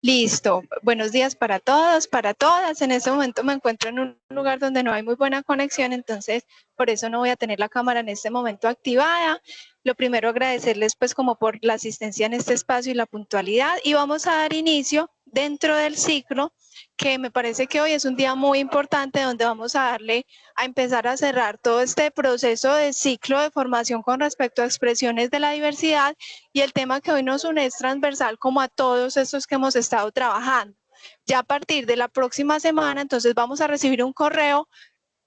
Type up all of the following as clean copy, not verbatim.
Listo. Buenos días para todos, para todas. En este momento me encuentro en un lugar donde no hay muy buena conexión, entonces por eso no voy a tener la cámara en este momento activada. Lo primero, agradecerles pues como por la asistencia en este espacio y la puntualidad, y vamos a dar inicio dentro del ciclo, que me parece que hoy es un día muy importante donde vamos a empezar a cerrar todo este proceso de ciclo de formación con respecto a expresiones de la diversidad, y el tema que hoy nos une es transversal como a todos estos que hemos estado trabajando. Ya a partir de la próxima semana, entonces vamos a recibir un correo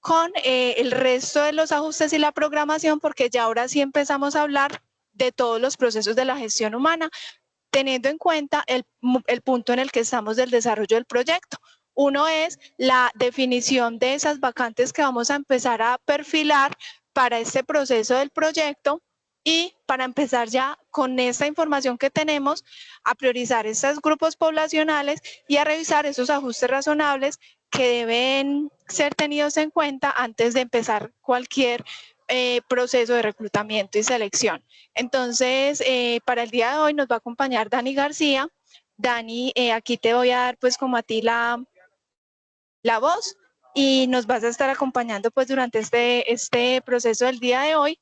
con el resto de los ajustes y la programación, porque ya ahora sí empezamos a hablar de todos los procesos de la gestión humana, teniendo en cuenta el punto en el que estamos del desarrollo del proyecto. Uno es la definición de esas vacantes que vamos a empezar a perfilar para este proceso del proyecto, y para empezar ya con esta información que tenemos a priorizar estos grupos poblacionales y a revisar esos ajustes razonables que deben ser tenidos en cuenta antes de empezar cualquier proceso de reclutamiento y selección. Entonces, para el día de hoy nos va a acompañar Dani García. Dani, aquí te voy a dar pues como a ti la voz, y nos vas a estar acompañando pues durante este proceso del día de hoy,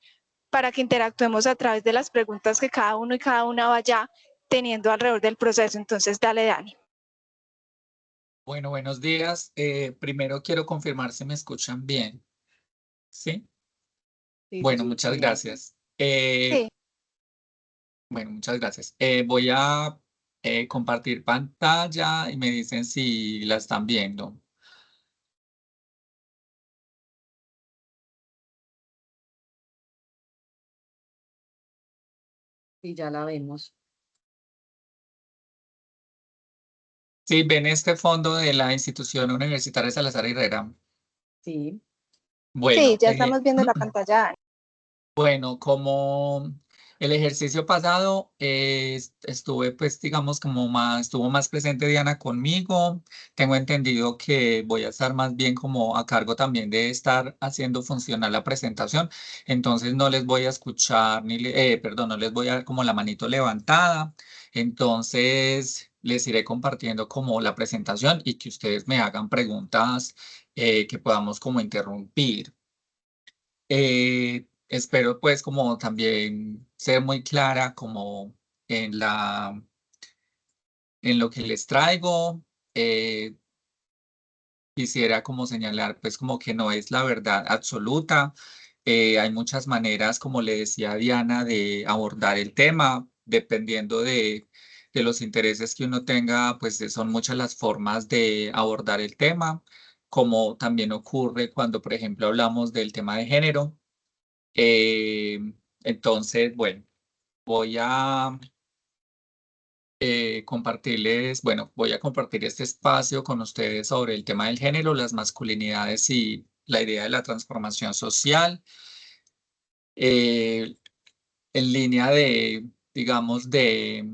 para que interactuemos a través de las preguntas que cada uno y cada una vaya teniendo alrededor del proceso. Entonces, dale, Dani. Bueno, buenos días. Primero quiero confirmar si me escuchan bien. ¿Sí? Sí, Bueno, sí. muchas gracias. Sí. Bueno, muchas gracias. Voy a compartir pantalla y me dicen si la están viendo. Y ya la vemos. Sí, ven este fondo de la institución universitaria Salazar Herrera. Sí. Sí, Bueno, ya estamos viendo la pantalla, Dani. bueno, como el ejercicio pasado estuve, pues, digamos, estuvo más presente Diana conmigo. Tengo entendido que voy a estar más bien como a cargo también de estar haciendo funcionar la presentación. Entonces no les voy a escuchar perdón, no les voy a dar como la manito levantada. Entonces les iré compartiendo como la presentación y que ustedes me hagan preguntas que podamos como interrumpir. Espero pues como también ser muy clara como en en lo que les traigo. Eh, Quisiera como señalar pues como que no es la verdad absoluta. Hay muchas maneras, como le decía Diana, de abordar el tema, dependiendo de los intereses que uno tenga, pues son muchas las formas de abordar el tema, como también ocurre cuando, por ejemplo, hablamos del tema de género. Eh, entonces, bueno, voy a voy a compartir este espacio con ustedes sobre el tema del género, las masculinidades y la idea de la transformación social, eh, en línea digamos, de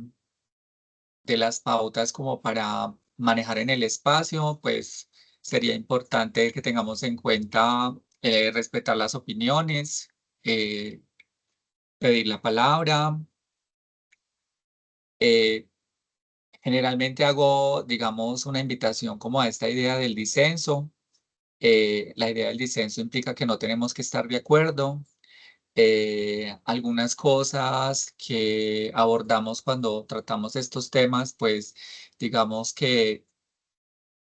las pautas como para manejar en el espacio. Pues sería importante que tengamos en cuenta respetar las opiniones, eh, pedir la palabra. eh, Generalmente hago, digamos, una invitación como a esta idea del disenso. La idea del disenso implica que no tenemos que estar de acuerdo. Algunas cosas que abordamos cuando tratamos estos temas, pues digamos que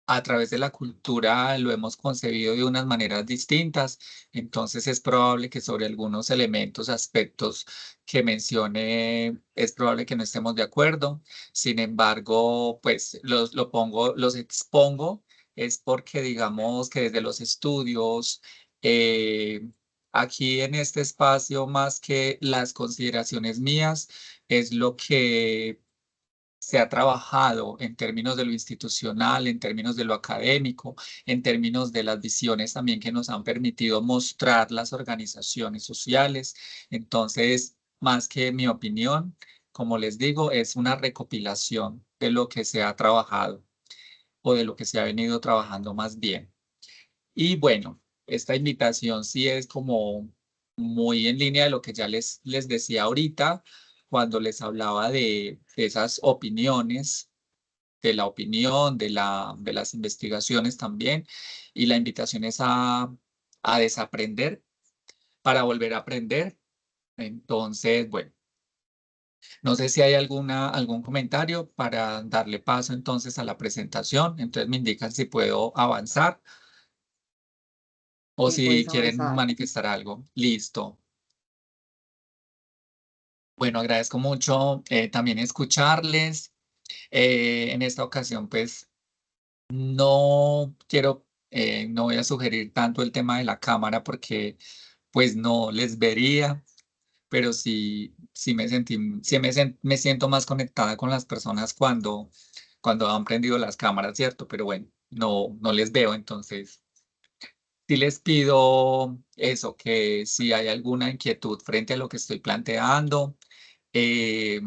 a través de la cultura lo hemos concebido de unas maneras distintas. Entonces es probable que sobre algunos elementos, aspectos que mencione, es probable que no estemos de acuerdo. Sin embargo, pues los expongo, es porque digamos que desde los estudios, aquí en este espacio, más que las consideraciones mías, es lo que se ha trabajado en términos de lo institucional, en términos de lo académico, en términos de las visiones también que nos han permitido mostrar las organizaciones sociales. Entonces, más que mi opinión, como les digo, es una recopilación de lo que se ha trabajado o de lo que se ha venido trabajando más bien. Y bueno, esta invitación sí es como muy en línea de lo que ya les decía ahorita, cuando les hablaba de esas opiniones. la opinión, de las investigaciones también. Y la invitación es a desaprender para volver a aprender. Entonces, bueno, no sé si hay algún comentario para darle paso entonces a la presentación. Entonces me indican si puedo avanzar o Sí, si puedes quieren avanzar. manifestar algo. Listo. Bueno, agradezco mucho también escucharles. En esta ocasión, pues, no voy a sugerir tanto el tema de la cámara porque, pues, no les vería, pero sí me siento más conectada con las personas cuando han prendido las cámaras, ¿cierto? Pero bueno, no les veo, entonces sí les pido eso, que si hay alguna inquietud frente a lo que estoy planteando, eh,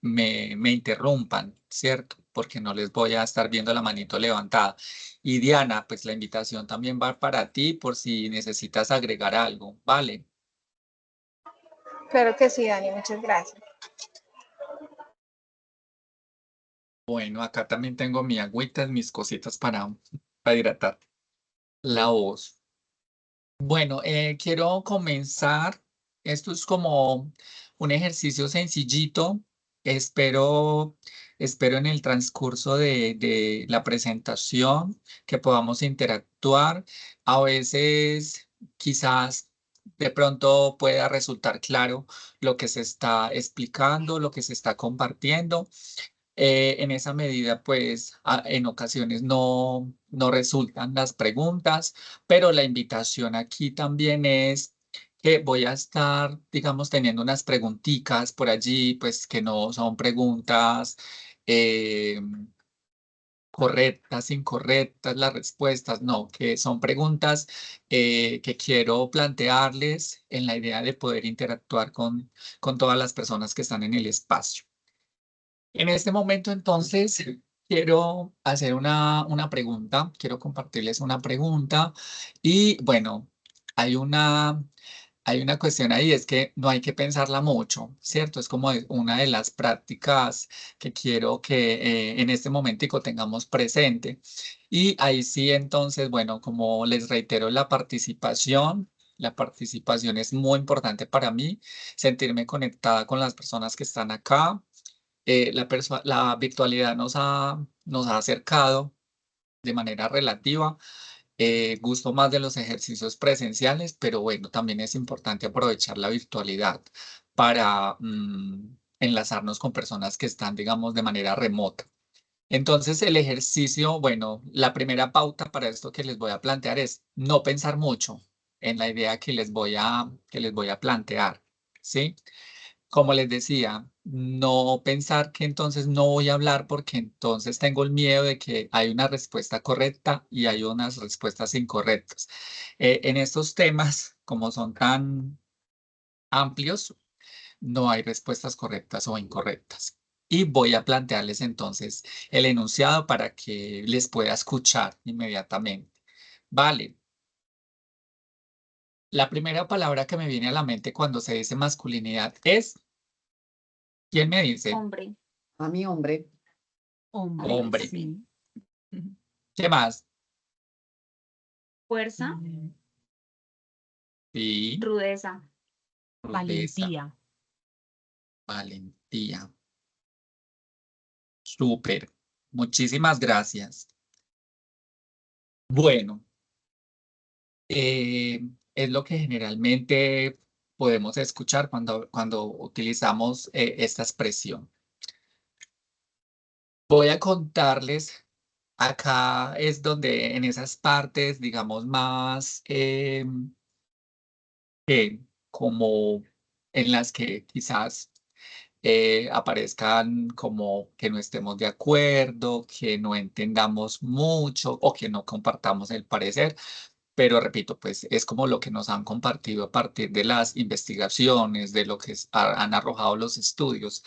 me interrumpan, ¿cierto? Porque no les voy a estar viendo la manito levantada. Y Diana, pues la invitación también va para ti por si necesitas agregar algo, ¿vale? Claro que sí, Dani, muchas gracias. Bueno, acá también tengo mi agüita, mis cositas para hidratar la voz. Bueno, quiero comenzar. Esto es como un ejercicio sencillito. Espero, espero en el transcurso de la presentación que podamos interactuar. A veces, quizás de pronto pueda resultar claro lo que se está explicando, lo que se está compartiendo. En esa medida, pues en ocasiones no resultan las preguntas, pero la invitación aquí también es que voy a estar, digamos, teniendo unas preguntitas por allí, pues que no son preguntas eh, correctas, incorrectas, las respuestas, no, que son preguntas que quiero plantearles en la idea de poder interactuar con todas las personas que están en el espacio. En este momento, entonces, quiero hacer una pregunta, quiero compartirles una pregunta y bueno, hay una, hay una cuestión ahí, es que no hay que pensarla mucho, ¿cierto? Es como una de las prácticas que quiero que en este momentico tengamos presente. Y ahí sí, entonces, bueno, como les reitero, la participación es muy importante para mí, sentirme conectada con las personas que están acá. La virtualidad nos ha acercado de manera relativa. Gusto más de los ejercicios presenciales, pero bueno, también es importante aprovechar la virtualidad para enlazarnos con personas que están, digamos, de manera remota. Entonces, el ejercicio, bueno, la primera pauta para esto que les voy a plantear es no pensar mucho en la idea que les voy a plantear, ¿sí? Como les decía, no pensar que entonces no voy a hablar porque entonces tengo el miedo de que hay una respuesta correcta y hay unas respuestas incorrectas. En estos temas, como son tan amplios, no hay respuestas correctas o incorrectas. Y voy a plantearles entonces el enunciado para que les pueda escuchar inmediatamente. Vale. La primera palabra que me viene a la mente cuando se dice masculinidad es, ¿quién me dice? Hombre. A mi hombre. Hombre. Hombre. Sí. ¿Qué más? Fuerza. Sí, Rudeza. rudeza, Valentía. valentía. Súper. Muchísimas gracias. Bueno, es lo que generalmente podemos escuchar cuando utilizamos esta expresión. Voy a contarles, acá es donde en esas partes, digamos, más como en las que quizás aparezcan como que no estemos de acuerdo, que no entendamos mucho o que no compartamos el parecer. Pero repito, pues es como lo que nos han compartido a partir de las investigaciones, de lo que han arrojado los estudios,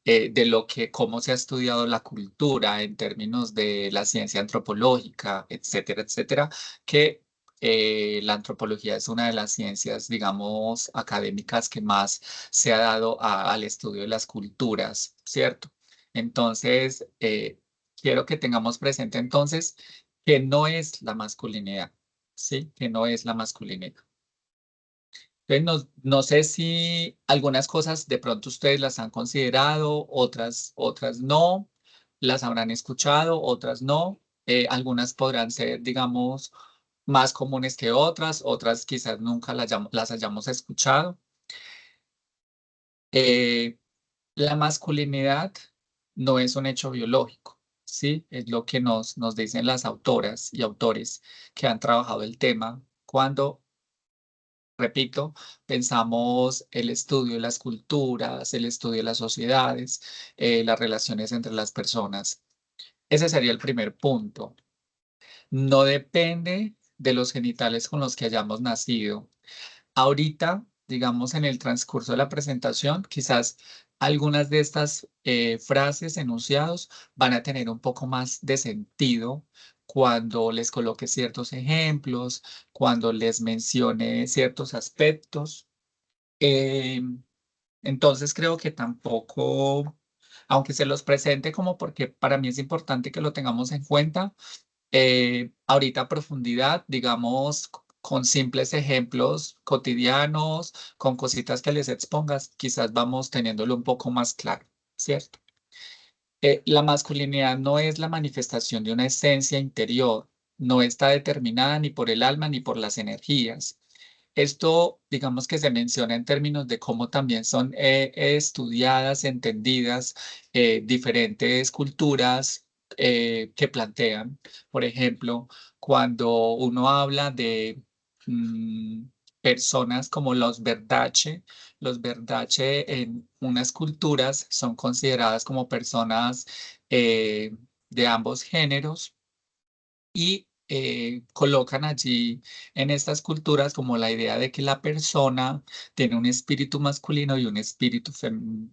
de cómo se ha estudiado la cultura en términos de la ciencia antropológica, etcétera, etcétera, que la antropología es una de las ciencias, digamos, académicas que más se ha dado al estudio de las culturas, ¿cierto? Entonces, quiero que tengamos presente entonces que no es la masculinidad, ¿sí? Que no es la masculinidad. Entonces, no sé si algunas cosas de pronto ustedes las han considerado, otras no, las habrán escuchado, otras no. Algunas podrán ser, digamos, más comunes que otras quizás nunca las hayamos escuchado. La masculinidad no es un hecho biológico, ¿sí? Es lo que nos dicen las autoras y autores que han trabajado el tema cuando, repito, pensamos el estudio de las culturas, el estudio de las sociedades, las relaciones entre las personas. Ese sería el primer punto. No depende de los genitales con los que hayamos nacido. Ahorita, digamos, en el transcurso de la presentación, quizás algunas de estas frases, enunciados, van a tener un poco más de sentido cuando les coloque ciertos ejemplos, cuando les mencione ciertos aspectos. Eh, entonces, creo que tampoco, aunque se los presente como porque para mí es importante que lo tengamos en cuenta, ahorita a profundidad, digamos, con simples ejemplos cotidianos, con cositas que les expongas, quizás vamos teniéndolo un poco más claro, ¿cierto? La masculinidad no es la manifestación de una esencia interior, no está determinada ni por el alma ni por las energías. Esto, digamos que se menciona en términos de cómo también son estudiadas, entendidas diferentes culturas que plantean. Por ejemplo, cuando uno habla de mm, personas como los Verdace en unas culturas son consideradas como personas eh, de ambos géneros y colocan allí en estas culturas como la idea de que la persona tiene un espíritu masculino y un espíritu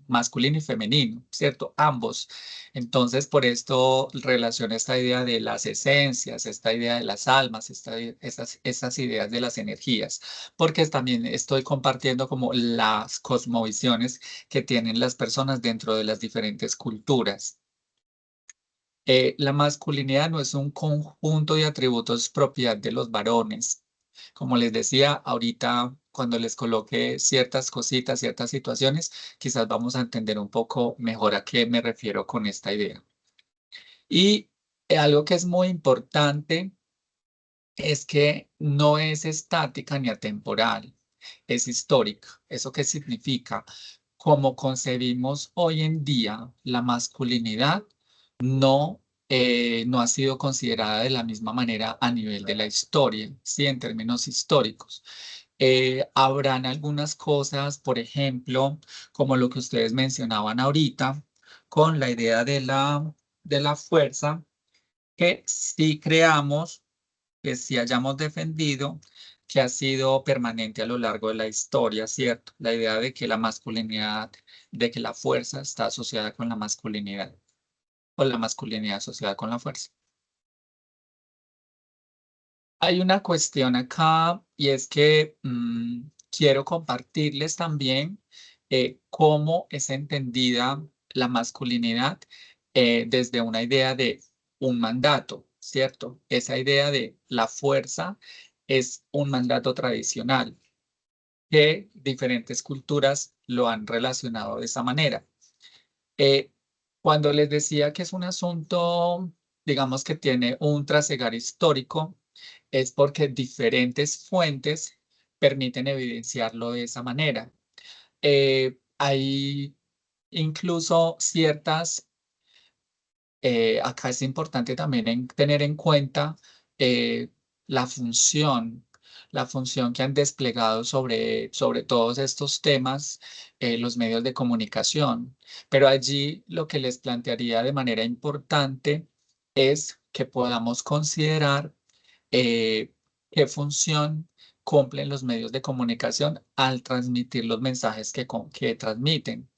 masculino y femenino, ¿cierto? Ambos. Entonces, por esto relaciona esta idea de las esencias, esta idea de las almas, estas ideas de las energías, porque también estoy compartiendo como las cosmovisiones que tienen las personas dentro de las diferentes culturas. La masculinidad no es un conjunto de atributos propiedad de los varones. Como les decía, ahorita cuando les coloque ciertas cositas, ciertas situaciones, quizás vamos a entender un poco mejor a qué me refiero con esta idea. Y algo que es muy importante es que no es estática ni atemporal, es histórica. ¿Eso qué significa? Como concebimos hoy en día la masculinidad, no ha sido considerada de la misma manera a nivel de la historia, ¿sí? En términos históricos. Habrán algunas cosas, por ejemplo, como lo que ustedes mencionaban ahorita, con la idea de la fuerza, que sí creamos, que sí hayamos defendido, que ha sido permanente a lo largo de la historia, ¿cierto? La idea de que la masculinidad, de que la fuerza está asociada con la masculinidad, o la masculinidad asociada con la fuerza. Hay una cuestión acá y es que quiero compartirles también cómo es entendida la masculinidad desde una idea de un mandato, ¿cierto? Esa idea de la fuerza es un mandato tradicional que diferentes culturas lo han relacionado de esa manera. Eh, Cuando les decía que es un asunto, digamos que tiene un trasegar histórico, es porque diferentes fuentes permiten evidenciarlo de esa manera. Hay incluso acá es importante también tener en cuenta eh, la función, la función que han desplegado sobre todos estos temas los medios de comunicación. Pero allí lo que les plantearía de manera importante es que podamos considerar eh, qué función cumplen los medios de comunicación al transmitir los mensajes que transmiten.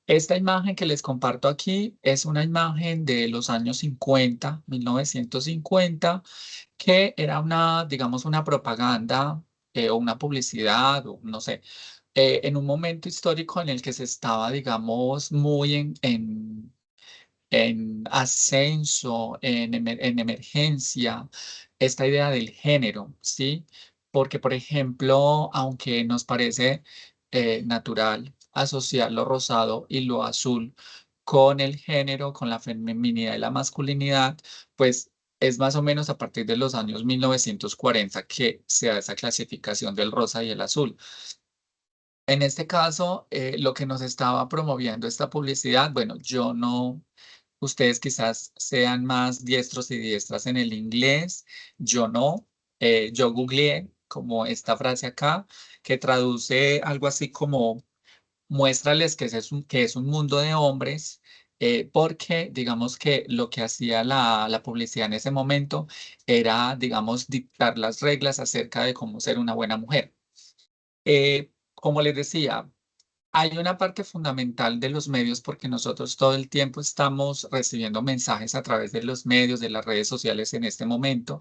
Esta imagen que les comparto aquí es una imagen de los años 50, 1950, que era una, digamos, una propaganda o una publicidad, o no sé, en un momento histórico en el que se estaba, digamos, muy en ascenso, en emergencia, esta idea del género, ¿sí? Porque, por ejemplo, aunque nos parece natural asociar lo rosado y lo azul con el género, con la feminidad y la masculinidad, pues es más o menos a partir de los años 1940 que se da esa clasificación del rosa y el azul. En este caso, lo que nos estaba promoviendo esta publicidad, bueno, yo no, ustedes quizás sean más diestros y diestras en el inglés, yo no. Yo googleé como esta frase acá, que traduce algo así como muéstrales que es un mundo de hombres, porque digamos que lo que hacía la publicidad en ese momento era, digamos, dictar las reglas acerca de cómo ser una buena mujer. Como les decía, hay una parte fundamental de los medios porque nosotros todo el tiempo estamos recibiendo mensajes a través de los medios, de las redes sociales en este momento,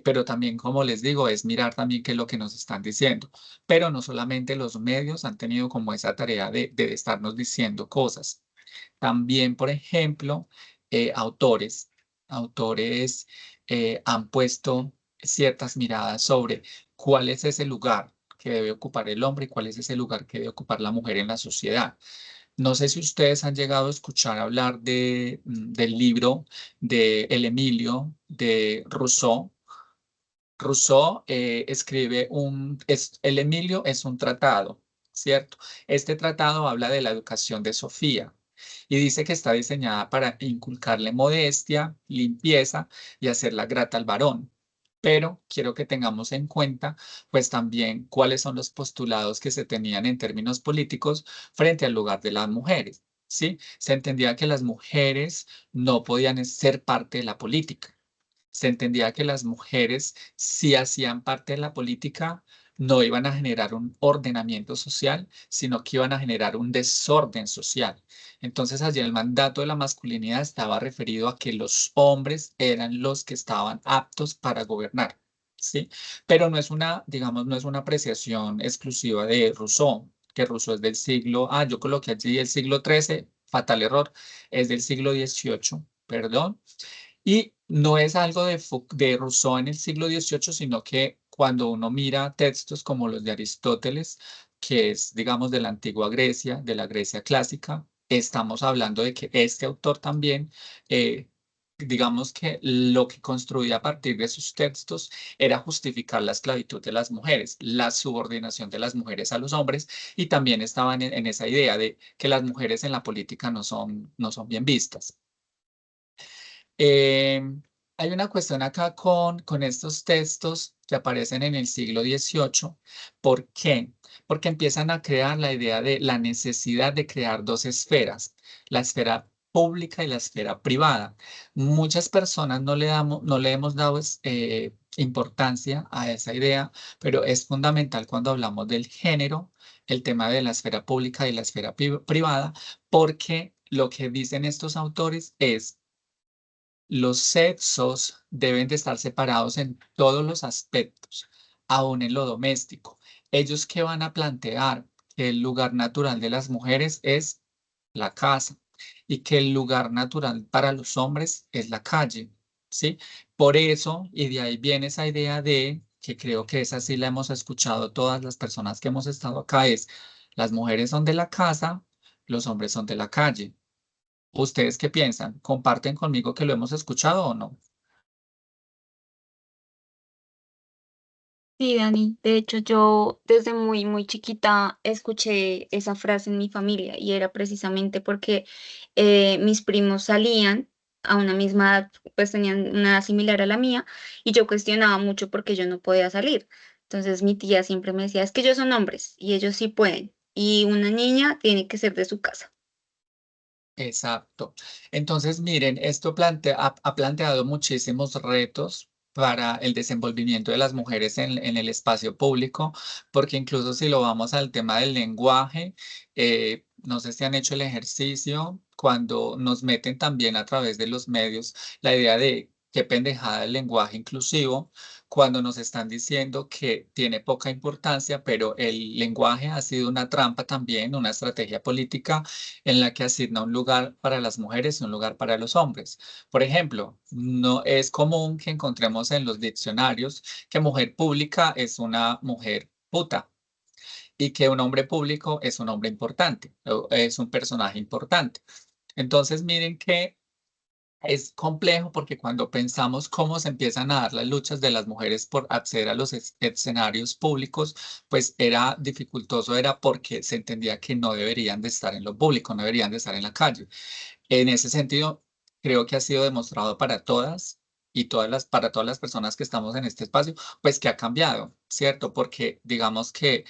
pero también, como les digo, es mirar también qué es lo que nos están diciendo. Pero no solamente los medios han tenido como esa tarea de estarnos diciendo cosas. También, por ejemplo, autores han puesto ciertas miradas sobre cuál es ese lugar que debe ocupar el hombre y cuál es ese lugar que debe ocupar la mujer en la sociedad. No sé si ustedes han llegado a escuchar hablar del libro de El Emilio de Rousseau. Rousseau escribe El Emilio es un tratado, ¿cierto? Este tratado habla de la educación de Sofía y dice que está diseñada para inculcarle modestia, limpieza y hacerla grata al varón. Pero quiero que tengamos en cuenta, pues también cuáles son los postulados que se tenían en términos políticos frente al lugar de las mujeres, ¿sí? Se entendía que las mujeres no podían ser parte de la política. Se entendía que las mujeres, si hacían parte de la política, no iban a generar un ordenamiento social, sino que iban a generar un desorden social. Entonces, allí el mandato de la masculinidad estaba referido a que los hombres eran los que estaban aptos para gobernar, ¿sí? Pero no es una, digamos, no es una apreciación exclusiva de Rousseau, que Rousseau es del siglo, yo coloqué allí el siglo XIII, fatal error, es del siglo XVIII, perdón. Y no es algo de Rousseau en el siglo XVIII, sino que cuando uno mira textos como los de Aristóteles, que es, digamos, de la antigua Grecia, de la Grecia clásica, estamos hablando de que este autor también, digamos que lo que construía a partir de sus textos era justificar la esclavitud de las mujeres, la subordinación de las mujeres a los hombres, y también estaban en esa idea de que las mujeres en la política no son bien vistas. Eh, Hay una cuestión acá con estos textos que aparecen en el siglo XVIII. ¿Por qué? Porque empiezan a crear la idea de la necesidad de crear dos esferas, la esfera pública y la esfera privada. Muchas personas no le hemos dado importancia a esa idea, pero es fundamental cuando hablamos del género, el tema de la esfera pública y la esfera privada, porque lo que dicen estos autores es los sexos deben de estar separados en todos los aspectos, aún en lo doméstico. Ellos que van a plantear que el lugar natural de las mujeres es la casa y que el lugar natural para los hombres es la calle, ¿sí? Por eso, y de ahí viene esa idea de, que creo que esa sí la hemos escuchado todas las personas que hemos estado acá, es las mujeres son de la casa, los hombres son de la calle. ¿Ustedes qué piensan? ¿Comparten conmigo que lo hemos escuchado o no? Sí, Dani. De hecho, yo desde muy, muy chiquita escuché esa frase en mi familia y era precisamente porque mis primos salían a una misma edad, pues tenían una edad similar a la mía y yo cuestionaba mucho porque yo no podía salir. Entonces mi tía siempre me decía, es que ellos son hombres y ellos sí pueden y una niña tiene que ser de su casa. Exacto. Entonces, miren, esto ha planteado muchísimos retos para el desenvolvimiento de las mujeres en el espacio público, porque incluso si lo vamos al tema del lenguaje, no sé si han hecho el ejercicio cuando nos meten también a través de los medios la idea de qué pendejada el lenguaje inclusivo, cuando nos están diciendo que tiene poca importancia, pero el lenguaje ha sido una trampa también, una estrategia política en la que asigna un lugar para las mujeres y un lugar para los hombres. Por ejemplo, no es común que encontremos en los diccionarios que mujer pública es una mujer puta y que un hombre público es un hombre importante, o es un personaje importante. Entonces, miren que es complejo porque cuando pensamos cómo se empiezan a dar las luchas de las mujeres por acceder a los escenarios públicos, pues era dificultoso, era porque se entendía que no deberían de estar en lo público, no deberían de estar en la calle. En ese sentido, creo que ha sido demostrado para todas y para todas las personas que estamos en este espacio, pues que ha cambiado, ¿cierto? Porque digamos que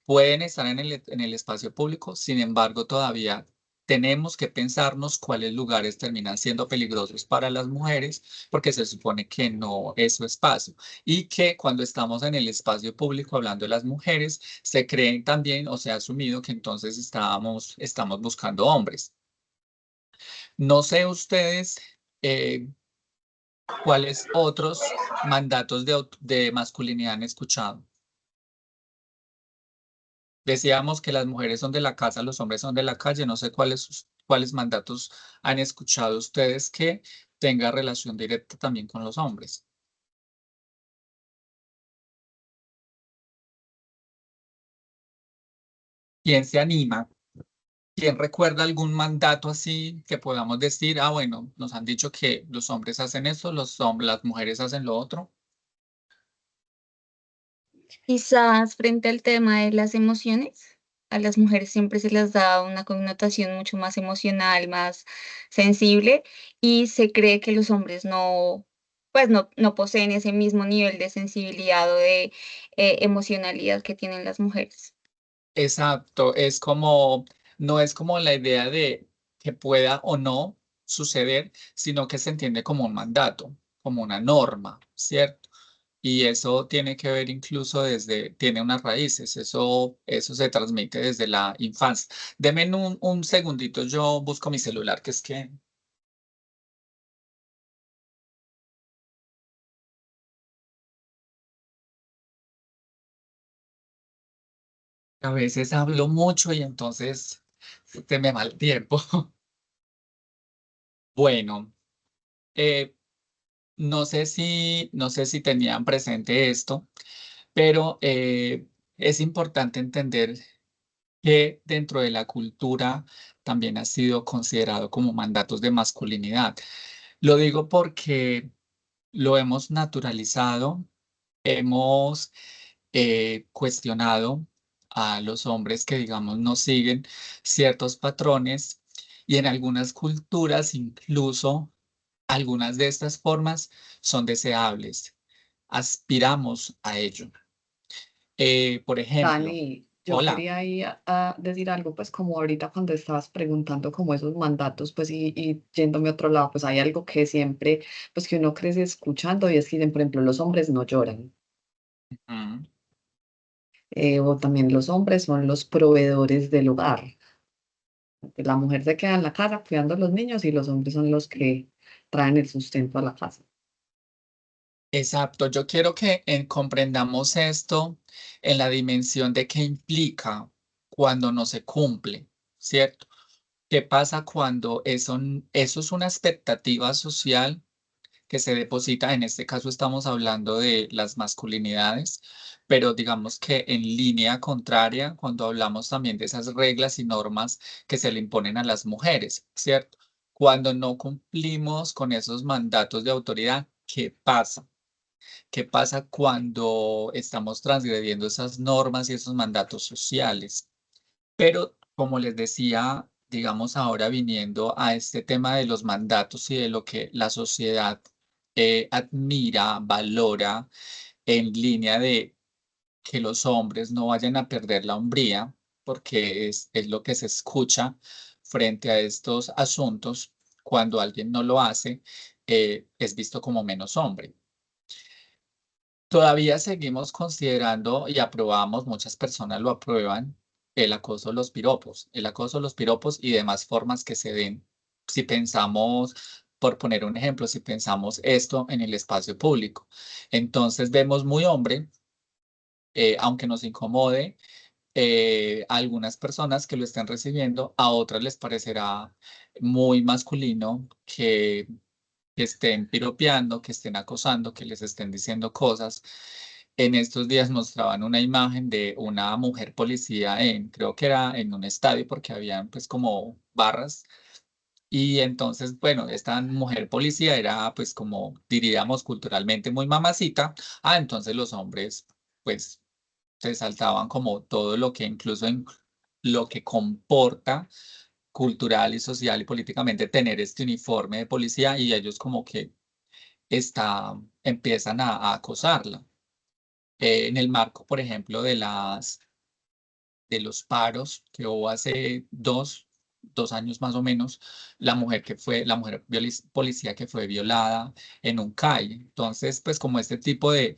pueden estar en el espacio público, sin embargo, todavía tenemos que pensarnos cuáles lugares terminan siendo peligrosos para las mujeres, porque se supone que no es su espacio. Y que cuando estamos en el espacio público hablando de las mujeres, se creen también o se ha asumido que entonces estamos buscando hombres. No sé ustedes cuáles otros mandatos de masculinidad han escuchado. Decíamos que las mujeres son de la casa, los hombres son de la calle. No sé cuáles mandatos han escuchado ustedes que tenga relación directa también con los hombres. ¿Quién se anima? ¿Quién recuerda algún mandato así que podamos decir, ah, bueno, nos han dicho que los hombres hacen esto, las mujeres hacen lo otro? Quizás frente al tema de las emociones, a las mujeres siempre se les da una connotación mucho más emocional, más sensible, y se cree que los hombres no, pues no poseen ese mismo nivel de sensibilidad o de emocionalidad que tienen las mujeres. Exacto, no es como la idea de que pueda o no suceder, sino que se entiende como un mandato, como una norma, ¿cierto? Y eso tiene que ver incluso tiene unas raíces, eso se transmite desde la infancia. Deme un segundito, yo busco mi celular, que es que a veces hablo mucho y entonces se me va el tiempo. Bueno, eh, no sé si tenían presente esto, pero es importante entender que dentro de la cultura también ha sido considerado como mandatos de masculinidad. Lo digo porque lo hemos naturalizado, hemos cuestionado a los hombres que, digamos, no siguen ciertos patrones y en algunas culturas incluso algunas de estas formas son deseables. Aspiramos a ello. Por ejemplo, Dani, yo hola. quería ahí a decir algo, pues como ahorita cuando estabas preguntando como esos mandatos, pues y yéndome a otro lado, pues hay algo que siempre, pues que uno crece escuchando y es que dicen, por ejemplo, los hombres no lloran, Mm, o también los hombres son los proveedores del hogar. La mujer se queda en la casa cuidando a los niños y los hombres son los que traen el sustento a la casa. exacto, yo quiero que comprendamos esto en la dimensión de qué implica cuando no se cumple, ¿cierto? ¿Qué pasa cuando eso es una expectativa social que se deposita? En este caso estamos hablando de las masculinidades, pero digamos que en línea contraria, cuando hablamos también de esas reglas y normas que se le imponen a las mujeres, ¿cierto? Cuando no cumplimos con esos mandatos de autoridad, ¿qué pasa? ¿Qué pasa cuando estamos transgrediendo esas normas y esos mandatos sociales? Pero como les decía, digamos ahora viniendo a este tema de los mandatos y de lo que la sociedad admira, valora en línea de que los hombres no vayan a perder la hombría, porque es lo que se escucha frente a estos asuntos. Cuando alguien no lo hace, es visto como menos hombre. Todavía seguimos considerando y aprobamos, muchas personas lo aprueban, el acoso, los piropos y demás formas que se den. Si pensamos, por poner un ejemplo, si pensamos esto en el espacio público. Entonces vemos muy hombre, aunque nos incomode, a algunas personas que lo están recibiendo, a otras les parecerá muy masculino que estén piropeando, que estén acosando, que les estén diciendo cosas. En estos días mostraban una imagen de una mujer policía creo que era en un estadio, porque habían pues como barras. Y entonces, bueno, esta mujer policía era pues como diríamos culturalmente muy mamacita. Entonces los hombres pues se saltaban como todo lo que incluso en lo que comporta cultural y social y políticamente tener este uniforme de policía, y ellos como que empiezan a acosarla. En el marco, por ejemplo, de los paros que hubo hace dos años más o menos, la mujer policía que fue violada en un CAI. Entonces, pues como este tipo de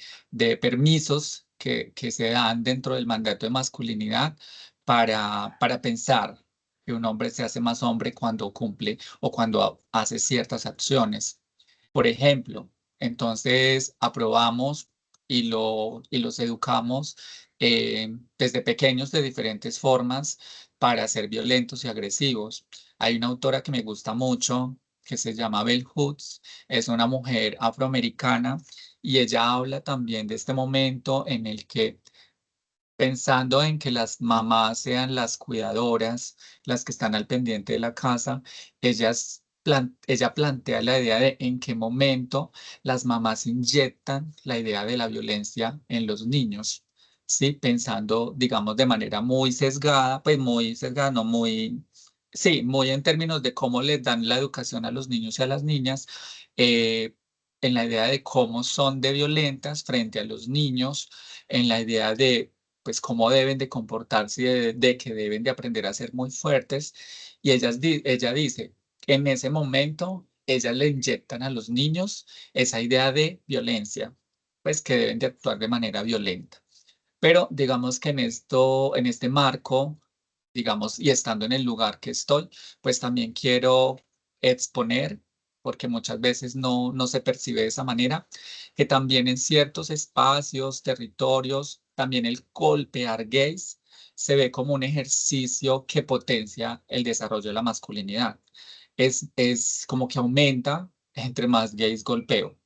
permisos que se dan dentro del mandato de masculinidad para pensar que un hombre se hace más hombre cuando cumple o cuando hace ciertas acciones. Por ejemplo, entonces aprobamos y los educamos desde pequeños de diferentes formas para ser violentos y agresivos. Hay una autora que me gusta mucho que se llama Bell Hooks, es una mujer afroamericana y ella habla también de este momento en el que, pensando en que las mamás sean las cuidadoras, las que están al pendiente de la casa, ella plantea la idea de en qué momento las mamás inyectan la idea de la violencia en los niños, ¿sí? Pensando, digamos, de manera muy sesgada, pues muy sesgada, no muy, sí, muy en términos de cómo les dan la educación a los niños y a las niñas, eh, en la idea de cómo son de violentas frente a los niños, en la idea de pues cómo deben de comportarse y de que deben de aprender a ser muy fuertes. Y ella dice que en ese momento ellas le inyectan a los niños esa idea de violencia, pues que deben de actuar de manera violenta. Pero digamos que en este marco, digamos, y estando en el lugar que estoy, pues también quiero exponer, porque muchas veces no se percibe de esa manera, que también en ciertos espacios, territorios, también el golpear gays se ve como un ejercicio que potencia el desarrollo de la masculinidad. Es como que aumenta entre más gays golpeo.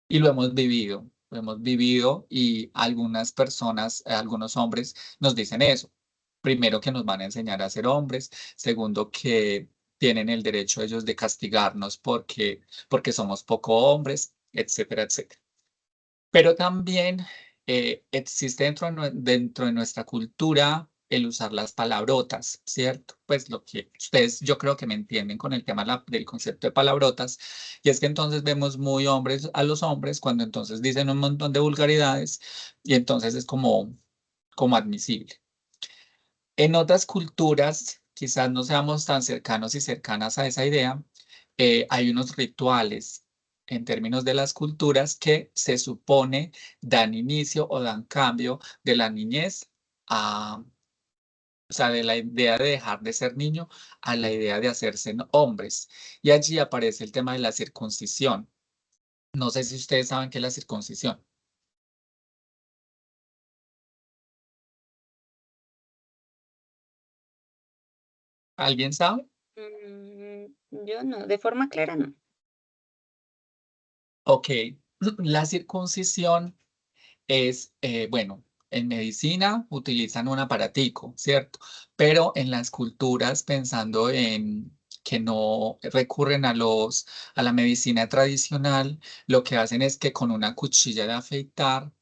Y lo hemos vivido y algunas personas, algunos hombres nos dicen eso. Primero, que nos van a enseñar a ser hombres. Segundo, que tienen el derecho ellos de castigarnos porque somos poco hombres, etcétera, etcétera. Pero también existe dentro de nuestra cultura el usar las palabrotas, ¿cierto? Pues lo que ustedes yo creo que me entienden con el tema del concepto de palabrotas, y es que entonces vemos muy hombres a los hombres cuando entonces dicen un montón de vulgaridades y entonces es como admisible. En otras culturas, quizás no seamos tan cercanos y cercanas a esa idea, hay unos rituales en términos de las culturas que se supone dan inicio o dan cambio de la niñez o sea, de la idea de dejar de ser niño a la idea de hacerse hombres. Y allí aparece el tema de la circuncisión. No sé si ustedes saben qué es la circuncisión. ¿Alguien sabe? Yo no, de forma clara no. Ok, la circuncisión es, bueno, en medicina utilizan un aparatico, ¿cierto? Pero en las culturas, pensando en que no recurren a la medicina tradicional, lo que hacen es que con una cuchilla de afeitar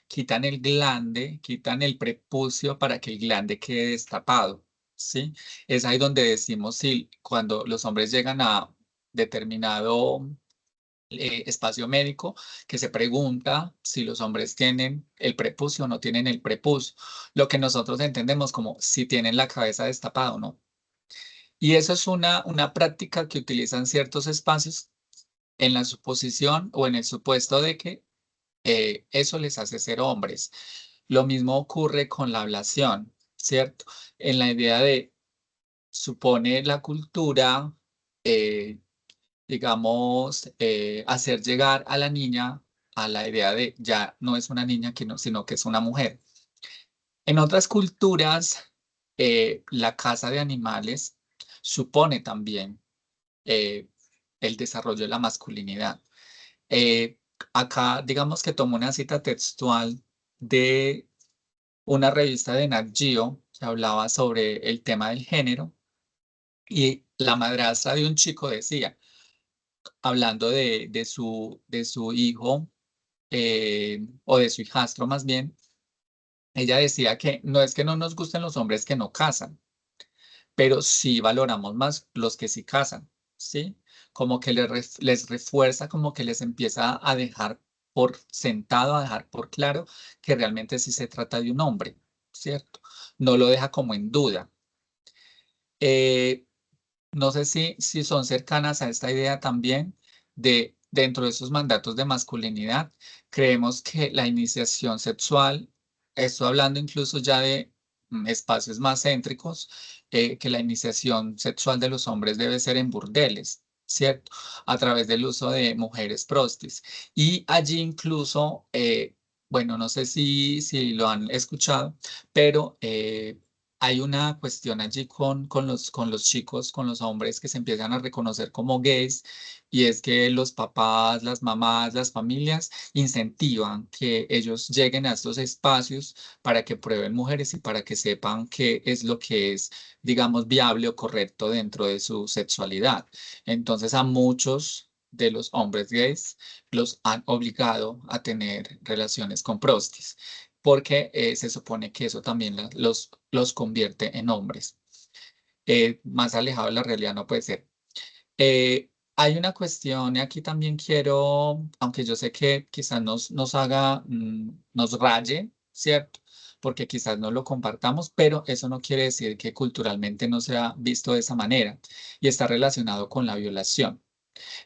quitan el glande, quitan el prepucio para que el glande quede destapado, ¿sí? Es ahí donde decimos, sí, cuando los hombres llegan a determinado espacio médico, que se pregunta si los hombres tienen el prepucio o no tienen el prepucio, lo que nosotros entendemos como si tienen la cabeza destapada o no. Y eso es una práctica que utilizan ciertos espacios en la suposición o en el supuesto de que eso les hace ser hombres. Lo mismo ocurre con la ablación, ¿cierto? En la idea de, supone la cultura, digamos, hacer llegar a la niña a la idea de ya no es una niña, sino que es una mujer. En otras culturas, la caza de animales supone también eh, el desarrollo de la masculinidad. Eh, Acá, digamos que tomo una cita textual de una revista de Nat Geo que hablaba sobre el tema del género y la madrastra de un chico decía, hablando de su hijo o de su hijastro más bien, ella decía que no es que no nos gusten los hombres que no casan, pero sí valoramos más los que sí casan, ¿sí? Como que les refuerza, como que les empieza a dejar por sentado, a dejar por claro que realmente sí se trata de un hombre, ¿cierto? No lo deja como en duda. Eh, no sé si son cercanas a esta idea también de dentro de esos mandatos de masculinidad, creemos que la iniciación sexual, estoy hablando incluso ya de espacios más céntricos, que la iniciación sexual de los hombres debe ser en burdeles, ¿cierto? A través del uso de mujeres prostis. Y allí incluso, bueno, no sé si lo han escuchado, pero hay una cuestión allí con los chicos, con los hombres que se empiezan a reconocer como gays, y es que los papás, las mamás, las familias incentivan que ellos lleguen a estos espacios para que prueben mujeres y para que sepan qué es lo que es, digamos, viable o correcto dentro de su sexualidad. Entonces, a muchos de los hombres gays los han obligado a tener relaciones con prostis porque se supone que eso también los convierte en hombres. Más alejado de la realidad no puede ser. Hay una cuestión y aquí también quiero, aunque yo sé que quizás nos haga, nos raye, ¿cierto? Porque quizás no lo compartamos, pero eso no quiere decir que culturalmente no sea visto de esa manera y está relacionado con la violación.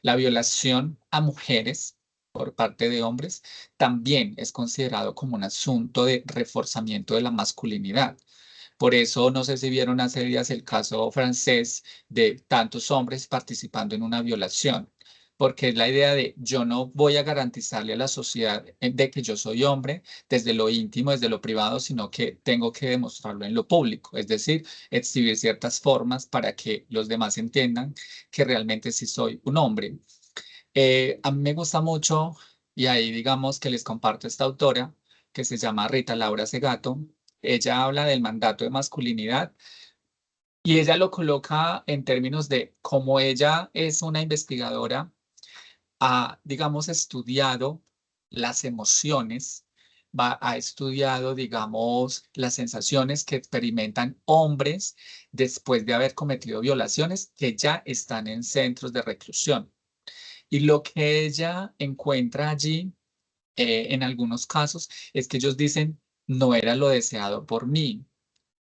La violación a mujeres por parte de hombres también es considerado como un asunto de reforzamiento de la masculinidad. Por eso, no sé si vieron hace días el caso francés de tantos hombres participando en una violación, porque es la idea de yo no voy a garantizarle a la sociedad de que yo soy hombre desde lo íntimo, desde lo privado, sino que tengo que demostrarlo en lo público, es decir, exhibir ciertas formas para que los demás entiendan que realmente sí soy un hombre. A mí me gusta mucho, y ahí digamos que les comparto esta autora, que se llama Rita Laura Segato. Ella habla del mandato de masculinidad y ella lo coloca en términos de cómo ella es una investigadora, ha, digamos, estudiado las emociones, ha estudiado, digamos, las sensaciones que experimentan hombres después de haber cometido violaciones que ya están en centros de reclusión. Y lo que ella encuentra allí, en algunos casos, es que ellos dicen, no era lo deseado por mí.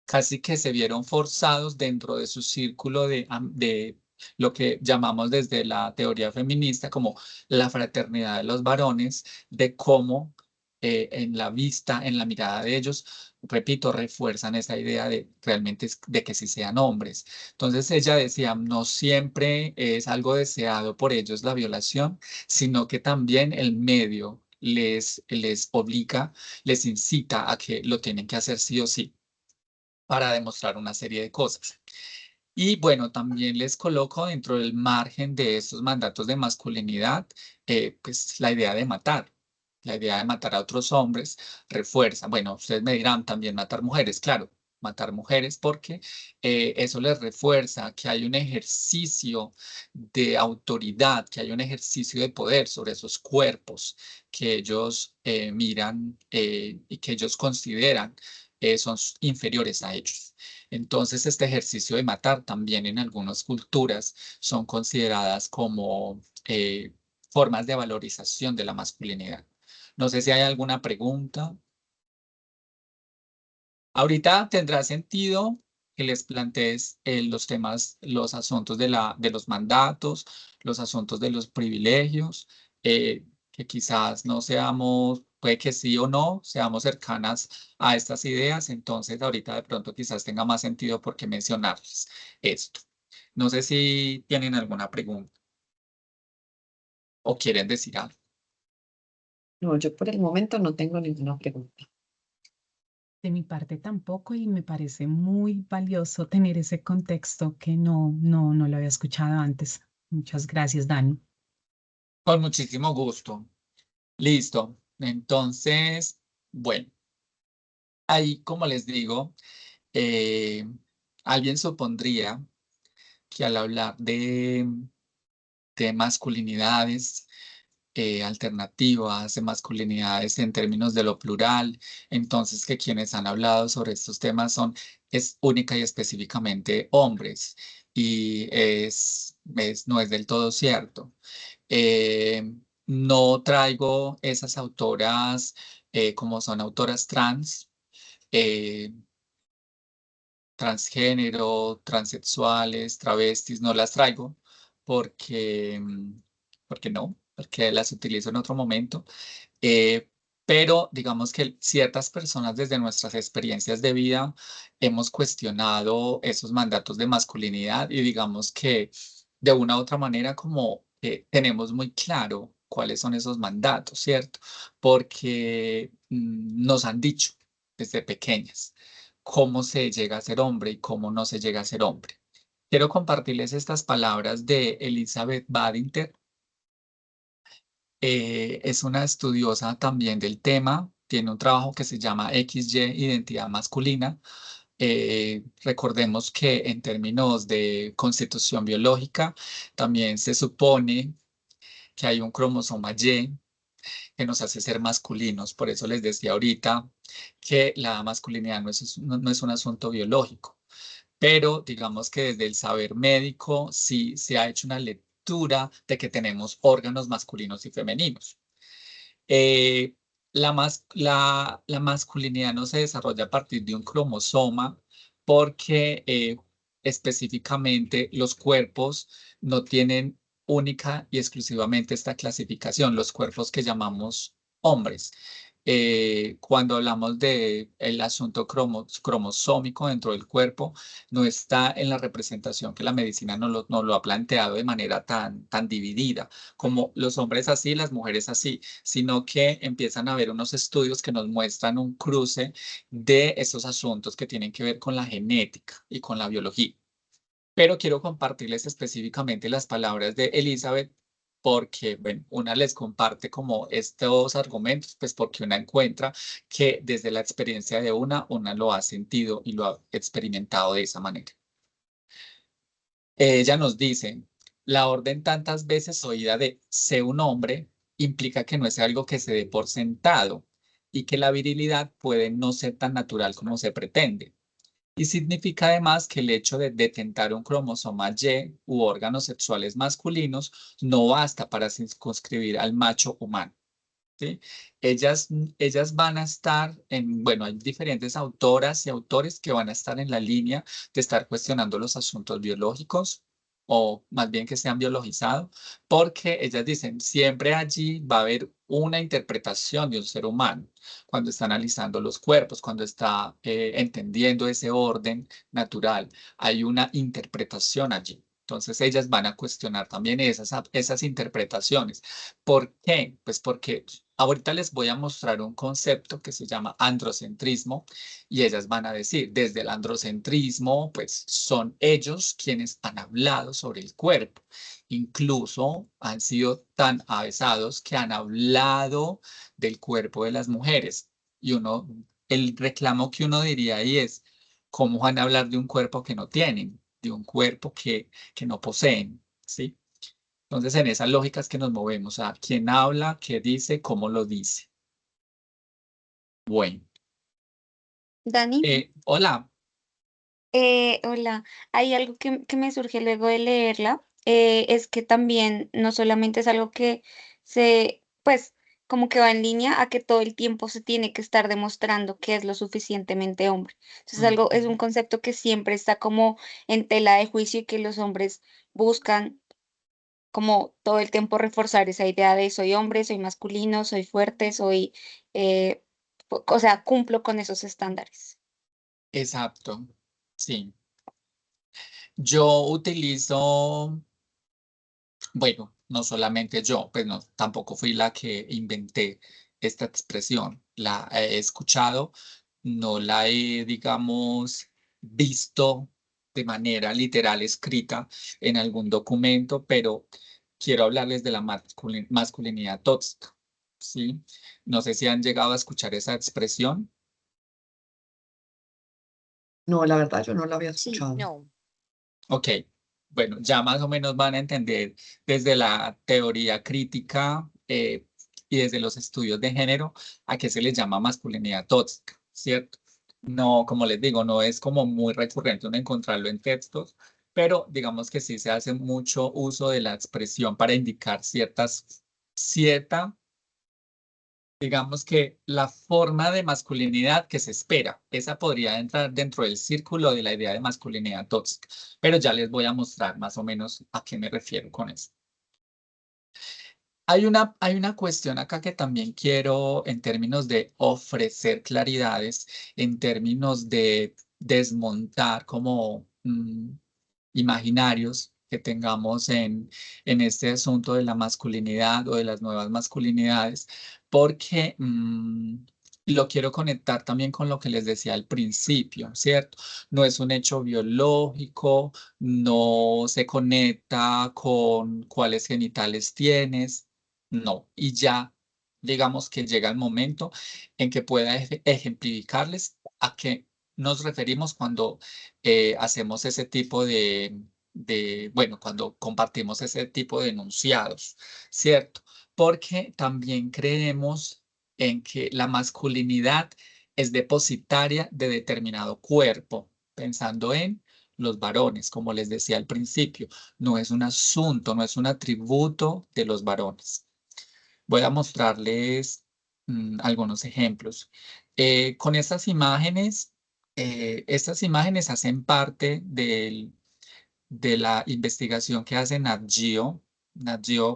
Casi que se vieron forzados dentro de su círculo de lo que llamamos desde la teoría feminista como la fraternidad de los varones, de cómo en la vista, en la mirada de ellos, repito, refuerzan esa idea de realmente de que sí sean hombres. Entonces ella decía, no siempre es algo deseado por ellos la violación, sino que también el medio les obliga, les incita a que lo tienen que hacer sí o sí para demostrar una serie de cosas. Y bueno, también les coloco dentro del margen de estos mandatos de masculinidad, pues la idea de matar. La idea de matar a otros hombres refuerza. Bueno, ustedes me dirán también matar mujeres, claro, matar mujeres porque eso les refuerza que hay un ejercicio de autoridad, que hay un ejercicio de poder sobre esos cuerpos que ellos miran y que ellos consideran son inferiores a ellos. Entonces, este ejercicio de matar también en algunas culturas son consideradas como formas de valorización de la masculinidad. No sé si hay alguna pregunta. Ahorita tendrá sentido que les plantees los temas, los asuntos de los mandatos, los asuntos de los privilegios, que quizás no seamos, puede que sí o no, seamos cercanas a estas ideas. Entonces, ahorita de pronto quizás tenga más sentido por qué mencionarles esto. No sé si tienen alguna pregunta. ¿O quieren decir algo? No, yo por el momento no tengo ninguna pregunta. De mi parte tampoco, y me parece muy valioso tener ese contexto que no lo había escuchado antes. Muchas gracias, Dani. Con muchísimo gusto. Listo. Entonces, bueno, ahí como les digo, eh, alguien supondría que al hablar de masculinidades alternativas, de masculinidades en términos de lo plural, entonces que quienes han hablado sobre estos temas es única y específicamente hombres, y no es del todo cierto. Eh, no traigo esas autoras como son autoras trans, eh, transgénero, transexuales, travestis, no las traigo porque, porque no, porque las utilizo en otro momento. Eh, pero digamos que ciertas personas desde nuestras experiencias de vida hemos cuestionado esos mandatos de masculinidad y digamos que de una u otra manera como tenemos muy claro cuáles son esos mandatos, ¿cierto? Porque nos han dicho desde pequeñas cómo se llega a ser hombre y cómo no se llega a ser hombre. Quiero compartirles estas palabras de Elizabeth Badinter. Es una estudiosa también del tema, tiene un trabajo que se llama XY, Identidad Masculina. Recordemos que en términos de constitución biológica, también se supone que hay un cromosoma Y que nos hace ser masculinos. Por eso les decía ahorita que la masculinidad no es un asunto biológico, pero digamos que desde el saber médico sí se ha hecho una lectura de que tenemos órganos masculinos y femeninos. Eh, la masculinidad no se desarrolla a partir de un cromosoma porque específicamente los cuerpos no tienen única y exclusivamente esta clasificación, los cuerpos que llamamos hombres. Cuando hablamos de el asunto cromosómico dentro del cuerpo, no está en la representación que la medicina nos lo ha planteado de manera tan dividida, como los hombres así, las mujeres así, sino que empiezan a haber unos estudios que nos muestran un cruce de esos asuntos que tienen que ver con la genética y con la biología. Pero quiero compartirles específicamente las palabras de Elizabeth porque, bueno, una les comparte como estos argumentos, pues porque una encuentra que desde la experiencia de una lo ha sentido y lo ha experimentado de esa manera. Ella nos dice, la orden tantas veces oída de sé un hombre implica que no es algo que se dé por sentado y que la virilidad puede no ser tan natural como se pretende. Y significa además que el hecho de detentar un cromosoma Y u órganos sexuales masculinos no basta para circunscribir al macho humano. ¿Sí? Ellas van a estar bueno, hay diferentes autoras y autores que van a estar en la línea de estar cuestionando los asuntos biológicos o más bien que sean biologizados, porque ellas dicen, siempre allí va a haber una interpretación de un ser humano cuando está analizando los cuerpos, cuando está entendiendo ese orden natural, hay una interpretación allí. Entonces ellas van a cuestionar también esas interpretaciones. ¿Por qué? Pues porque ahorita les voy a mostrar un concepto que se llama androcentrismo y ellas van a decir, desde el androcentrismo, pues son ellos quienes han hablado sobre el cuerpo. Incluso han sido tan avesados que han hablado del cuerpo de las mujeres. Y el reclamo que uno diría ahí es, ¿cómo van a hablar de un cuerpo que no tienen? De un cuerpo que no poseen, ¿sí? Entonces, en esas lógicas que nos movemos, a quién habla, qué dice, cómo lo dice. Bueno, Dani, hola. hola, hay algo que me surge luego de leerla, es que también no solamente es algo que pues, como que va en línea a que todo el tiempo se tiene que estar demostrando que es lo suficientemente hombre. Entonces, es un concepto que siempre está como en tela de juicio y que los hombres buscan como todo el tiempo reforzar esa idea de soy hombre, soy masculino, soy fuerte, eh, o sea, cumplo con esos estándares. Exacto, sí. Yo utilizo bueno, no solamente yo, pues no, tampoco fui la que inventé esta expresión. La he escuchado, no la he, digamos, visto de manera literal escrita en algún documento, pero quiero hablarles de la masculinidad tóxica, ¿sí? No sé si han llegado a escuchar esa expresión. No, la verdad, yo no lo había Sí, escuchado. no. Ok, bueno, ya más o menos van a entender desde la teoría crítica y desde los estudios de género a qué se les llama masculinidad tóxica, ¿cierto? No, como les digo, no es como muy recurrente uno encontrarlo en textos, pero digamos que sí se hace mucho uso de la expresión para indicar cierta, digamos que la forma de masculinidad que se espera, esa podría entrar dentro del círculo de la idea de masculinidad tóxica, pero ya les voy a mostrar más o menos a qué me refiero con eso. Hay una cuestión acá que también quiero en términos de ofrecer claridades, en términos de desmontar como imaginarios que tengamos en este asunto de la masculinidad o de las nuevas masculinidades, porque lo quiero conectar también con lo que les decía al principio, ¿cierto? No es un hecho biológico, no se conecta con cuáles genitales tienes, no. Y ya, digamos que llega el momento en que pueda ejemplificarles a qué nos referimos cuando hacemos ese tipo bueno, cuando compartimos ese tipo de enunciados, ¿cierto? Porque también creemos en que la masculinidad es depositaria de determinado cuerpo, pensando en los varones, como les decía al principio, no es un asunto, no es un atributo de los varones. Voy a mostrarles algunos ejemplos. Con estas imágenes hacen parte de la investigación que hace Nat Geo,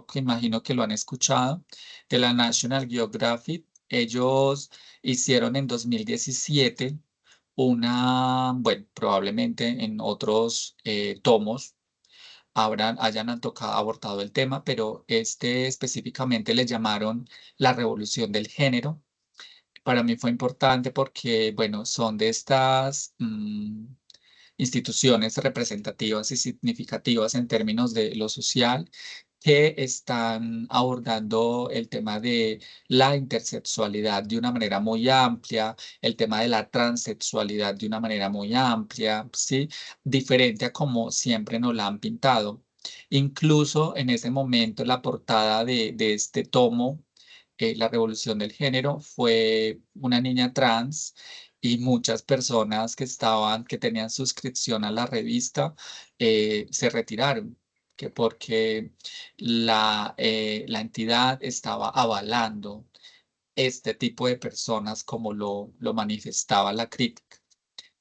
que imagino que lo han escuchado, de la National Geographic. Ellos hicieron en 2017 bueno, probablemente en otros tomos hayan tocado, abordado el tema, pero este específicamente le llamaron la revolución del género. Para mí fue importante porque, bueno, son de estas instituciones representativas y significativas en términos de lo social que están abordando el tema de la intersexualidad de una manera muy amplia, el tema de la transexualidad de una manera muy amplia, ¿sí? Diferente a como siempre nos la han pintado. Incluso en ese momento la portada de este tomo, La Revolución del Género, fue una niña trans y muchas personas que tenían suscripción a la revista, se retiraron, que porque la entidad estaba avalando este tipo de personas como lo manifestaba la crítica.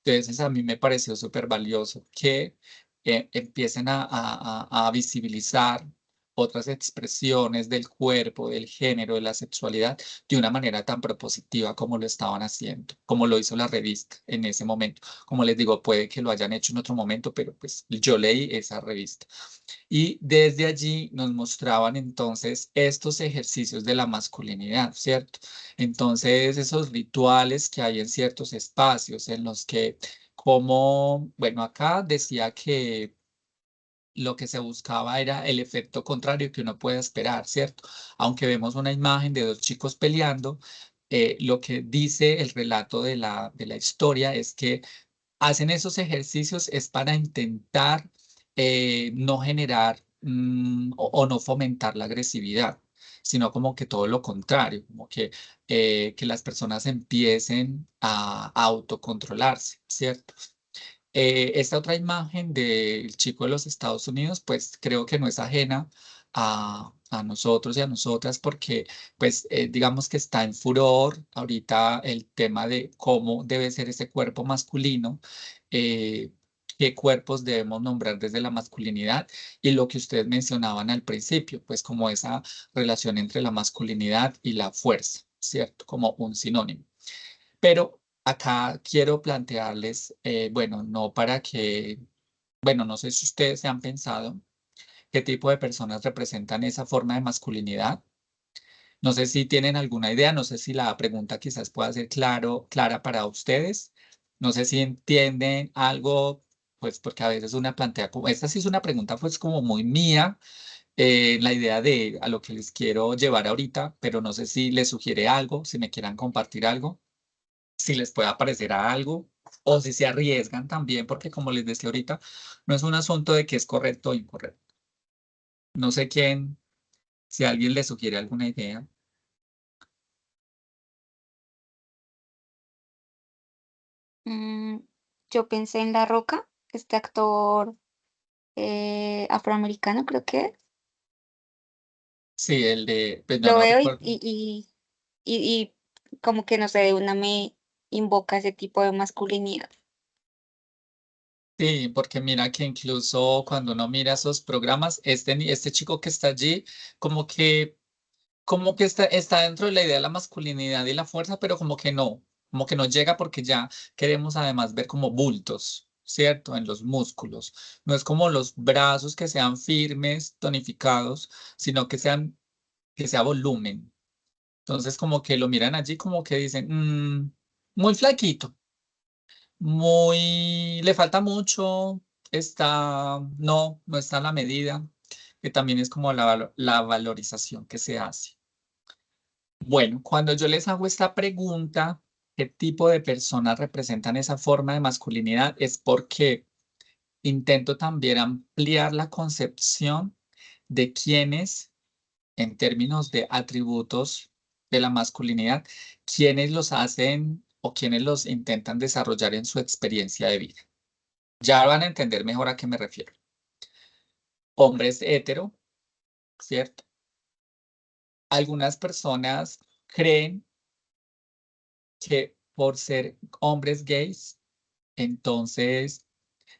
Entonces, a mí me pareció súper valioso que empiecen a visibilizar otras expresiones del cuerpo, del género, de la sexualidad, de una manera tan propositiva como lo estaban haciendo, como lo hizo la revista en ese momento. Como les digo, puede que lo hayan hecho en otro momento, pero pues yo leí esa revista. Y desde allí nos mostraban entonces estos ejercicios de la masculinidad, ¿cierto? Entonces, esos rituales que hay en ciertos espacios en los que, como, bueno, acá decía que lo que se buscaba era el efecto contrario que uno puede esperar, ¿cierto? Aunque vemos una imagen de dos chicos peleando, lo que dice el relato de la historia es que hacen esos ejercicios es para intentar no generar o no fomentar la agresividad, sino como que todo lo contrario, como que las personas empiecen a autocontrolarse, ¿cierto? Esta otra imagen del chico de los Estados Unidos, pues creo que no es ajena a nosotros y a nosotras porque, pues, digamos que está en furor ahorita el tema de cómo debe ser ese cuerpo masculino, eh, qué cuerpos debemos nombrar desde la masculinidad y lo que ustedes mencionaban al principio, pues como esa relación entre la masculinidad y la fuerza, ¿cierto? Como un sinónimo. Pero acá quiero plantearles, bueno, no para que, bueno, no sé si ustedes se han pensado qué tipo de personas representan esa forma de masculinidad. No sé si tienen alguna idea, no sé si la pregunta quizás pueda ser clara para ustedes. No sé si entienden algo, pues porque a veces una plantea como, esta sí es una pregunta pues como muy mía, la idea de a lo que les quiero llevar ahorita, pero no sé si les sugiere algo, si me quieran compartir algo, si les puede parecer a algo o si se arriesgan también, porque como les decía ahorita, no es un asunto de que es correcto o incorrecto. No sé quién, si alguien les sugiere alguna idea. Yo pensé en La Roca, este actor afroamericano, creo que es. Sí, el de, pues no, Lo no veo recuerdo. y como que no sé, de una me invoca ese tipo de masculinidad. Sí, porque mira que incluso cuando uno mira esos programas, este chico que está allí, como que está dentro de la idea de la masculinidad y la fuerza, pero como que no llega porque ya queremos además ver como bultos, ¿cierto? En los músculos. No es como los brazos que sean firmes, tonificados, sino que sea volumen. Entonces como que lo miran allí como que dicen, muy flaquito, le falta mucho, no está a la medida, que también es como la valorización que se hace. Bueno, cuando yo les hago esta pregunta, ¿qué tipo de personas representan esa forma de masculinidad? Es porque intento también ampliar la concepción de quiénes, en términos de atributos de la masculinidad, quiénes los hacen o quiénes los intentan desarrollar en su experiencia de vida. Ya van a entender mejor a qué me refiero. Hombres hetero, ¿cierto? Algunas personas creen que por ser hombres gays, entonces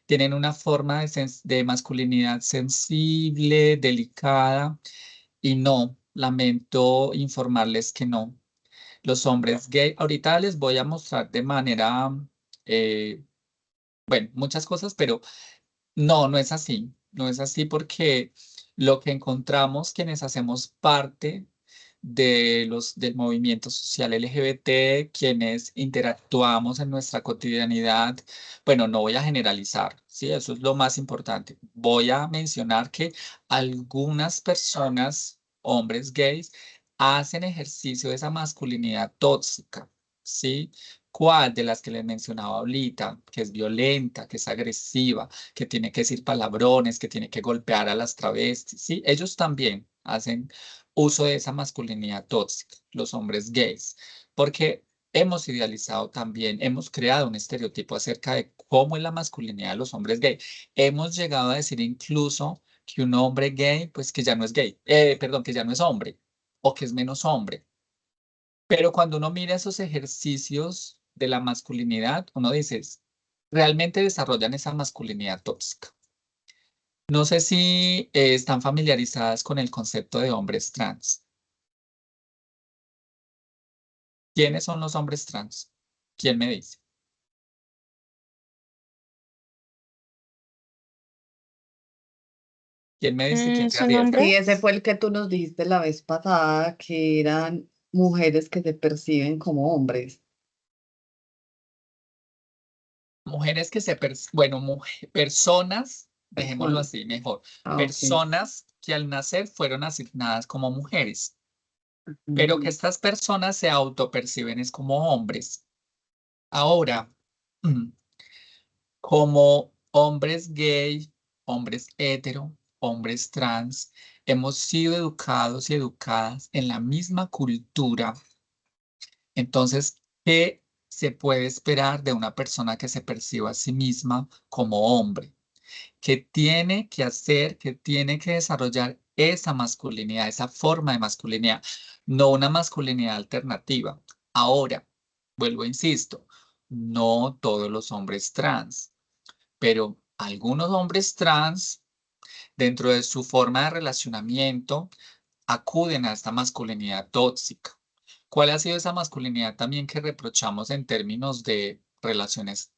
tienen una forma de masculinidad sensible, delicada, y no, lamento informarles que no. Los hombres gay, ahorita les voy a mostrar de manera, eh, bueno, muchas cosas, pero no, no es así. No es así porque lo que encontramos quienes hacemos parte del movimiento social LGBT, quienes interactuamos en nuestra cotidianidad, bueno, no voy a generalizar, ¿sí? Eso es lo más importante. Voy a mencionar que algunas personas, hombres gays, hacen ejercicio de esa masculinidad tóxica, ¿sí? ¿Cuál de las que les mencionaba ahorita? Que es violenta, que es agresiva, que tiene que decir palabrones, que tiene que golpear a las travestis, ¿sí? Ellos también hacen uso de esa masculinidad tóxica, los hombres gays, porque hemos idealizado también, hemos creado un estereotipo acerca de cómo es la masculinidad de los hombres gays. Hemos llegado a decir incluso que un hombre gay, pues que ya no es gay, perdón, que ya no es hombre o que es menos hombre. Pero cuando uno mira esos ejercicios de la masculinidad, uno dice, realmente desarrollan esa masculinidad tóxica. No sé si están familiarizadas con el concepto de hombres trans. ¿Quiénes son los hombres trans? ¿Quién me dice? ¿Quién me dice? ¿Quién se ¿Son arriesga? Sí, hombres? ese fue el que tú nos dijiste la vez pasada, que eran mujeres que se perciben como hombres. Mujeres que bueno, personas, dejémoslo Personas. así mejor, Ah, ok. personas que al nacer fueron asignadas como mujeres, pero que Mm. estas personas se autoperciben es como hombres. Ahora, como hombres gay, hombres hetero, hombres trans, hemos sido educados y educadas en la misma cultura. Entonces, ¿qué se puede esperar de una persona que se perciba a sí misma como hombre? ¿Qué tiene que hacer? ¿Qué tiene que desarrollar esa masculinidad, esa forma de masculinidad, no una masculinidad alternativa? Ahora, vuelvo, insisto, no todos los hombres trans, pero algunos hombres trans, dentro de su forma de relacionamiento, acuden a esta masculinidad tóxica. ¿Cuál ha sido esa masculinidad también que reprochamos en términos de relaciones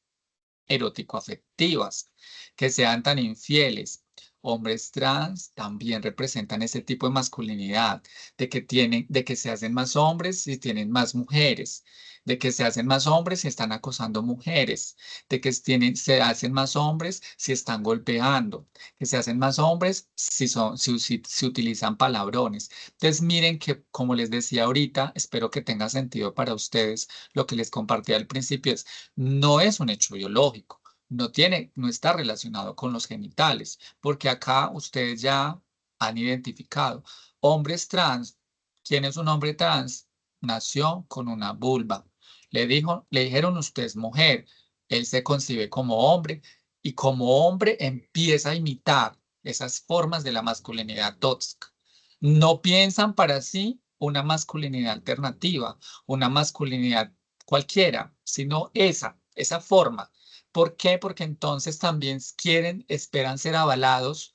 erótico-afectivas? Que sean tan infieles, Hombres trans también representan ese tipo de masculinidad, de que se hacen más hombres si tienen más mujeres, de que se hacen más hombres si están acosando mujeres, de que se hacen más hombres si están golpeando, que se hacen más hombres si utilizan palabrones. Entonces miren que, como les decía ahorita, espero que tenga sentido para ustedes lo que les compartí al principio, no es un hecho biológico. No está relacionado con los genitales, porque acá ustedes ya han identificado hombres trans. ¿Quién es un hombre trans? Nació con una vulva. Le dijeron usted es mujer. Él se concibe como hombre y como hombre empieza a imitar esas formas de la masculinidad tóxica. No piensan para sí una masculinidad alternativa, una masculinidad cualquiera, sino esa forma. ¿Por qué? Porque entonces también esperan ser avalados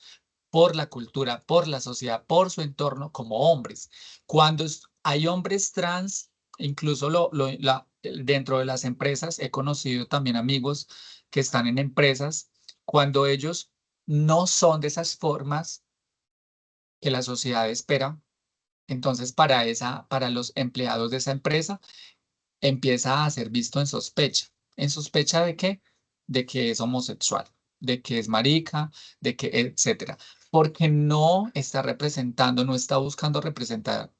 por la cultura, por la sociedad, por su entorno como hombres. Cuando hay hombres trans, incluso dentro de las empresas, he conocido también amigos que están en empresas, cuando ellos no son de esas formas que la sociedad espera, entonces para los empleados de esa empresa, empieza a ser visto en sospecha. ¿En sospecha de qué? De que es homosexual, de que es marica, de que, etcétera. Porque no está representando, no está buscando representar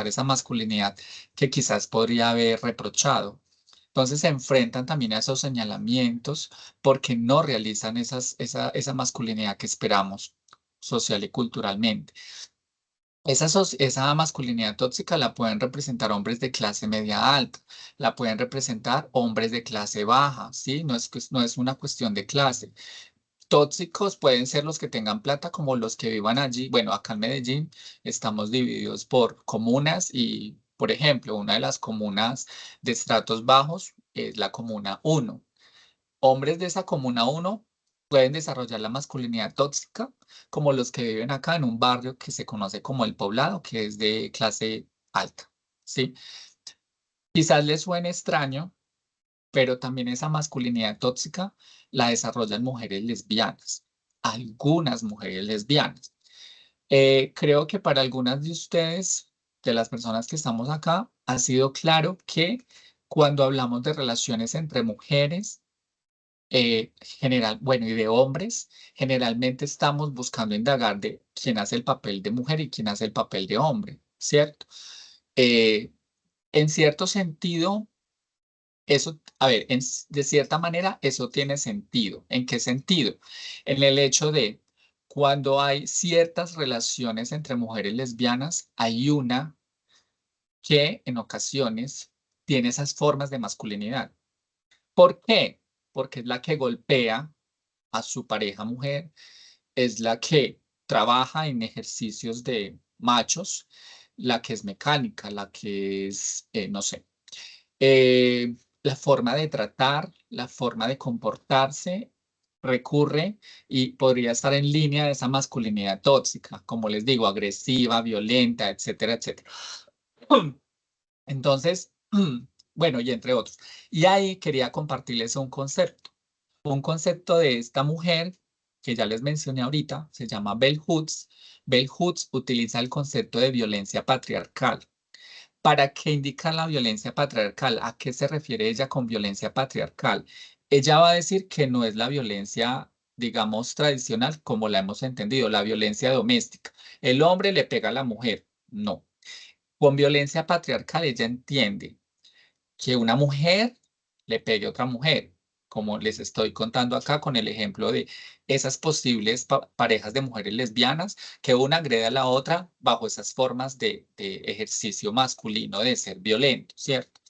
esa masculinidad que quizás podría haber reprochado. Entonces se enfrentan también a esos señalamientos porque no realizan esa masculinidad que esperamos social y culturalmente. Esa masculinidad tóxica la pueden representar hombres de clase media alta, la pueden representar hombres de clase baja, ¿sí? No es una cuestión de clase. Tóxicos pueden ser los que tengan plata como los que vivan allí. Bueno, acá en Medellín estamos divididos por comunas y, por ejemplo, una de las comunas de estratos bajos es la comuna 1. Hombres de esa comuna 1 pueden desarrollar la masculinidad tóxica como los que viven acá en un barrio que se conoce como El Poblado, que es de clase alta, ¿sí? Quizás les suene extraño, pero también esa masculinidad tóxica la desarrollan mujeres lesbianas, algunas mujeres lesbianas. Creo que para algunas de ustedes, de las personas que estamos acá, ha sido claro que cuando hablamos de relaciones entre mujeres, bueno, y de hombres, generalmente estamos buscando indagar de quién hace el papel de mujer y quién hace el papel de hombre, ¿cierto? Eh, en cierto sentido, eso, a ver, de cierta manera, eso tiene sentido. ¿En qué sentido? En el hecho de cuando hay ciertas relaciones entre mujeres lesbianas, hay una que en ocasiones tiene esas formas de masculinidad. ¿Por qué? Porque es la que golpea a su pareja mujer, es la que trabaja en ejercicios de machos, la que es mecánica, la que es, no sé, la forma de tratar, la forma de comportarse recurre y podría estar en línea de esa masculinidad tóxica, como les digo, agresiva, violenta, etcétera, etcétera. Entonces, bueno, y entre otros. Y ahí quería compartirles un concepto de esta mujer que ya les mencioné ahorita, se llama Bell Hooks. Bell Hooks utiliza el concepto de violencia patriarcal. ¿Para qué indica la violencia patriarcal? ¿A qué se refiere ella con violencia patriarcal? Ella va a decir que no es la violencia, digamos, tradicional como la hemos entendido, la violencia doméstica. El hombre le pega a la mujer. No. Con violencia patriarcal ella entiende que una mujer le pegue a otra mujer, como les estoy contando acá con el ejemplo de esas posibles parejas de mujeres lesbianas, que una agrede a la otra bajo esas formas de ejercicio masculino de ser violento, ¿cierto?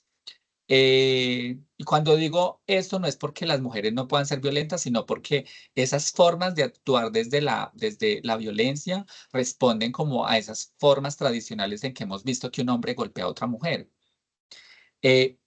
Y cuando digo esto no es porque las mujeres no puedan ser violentas, sino porque esas formas de actuar desde la violencia responden como a esas formas tradicionales en que hemos visto que un hombre golpea a otra mujer.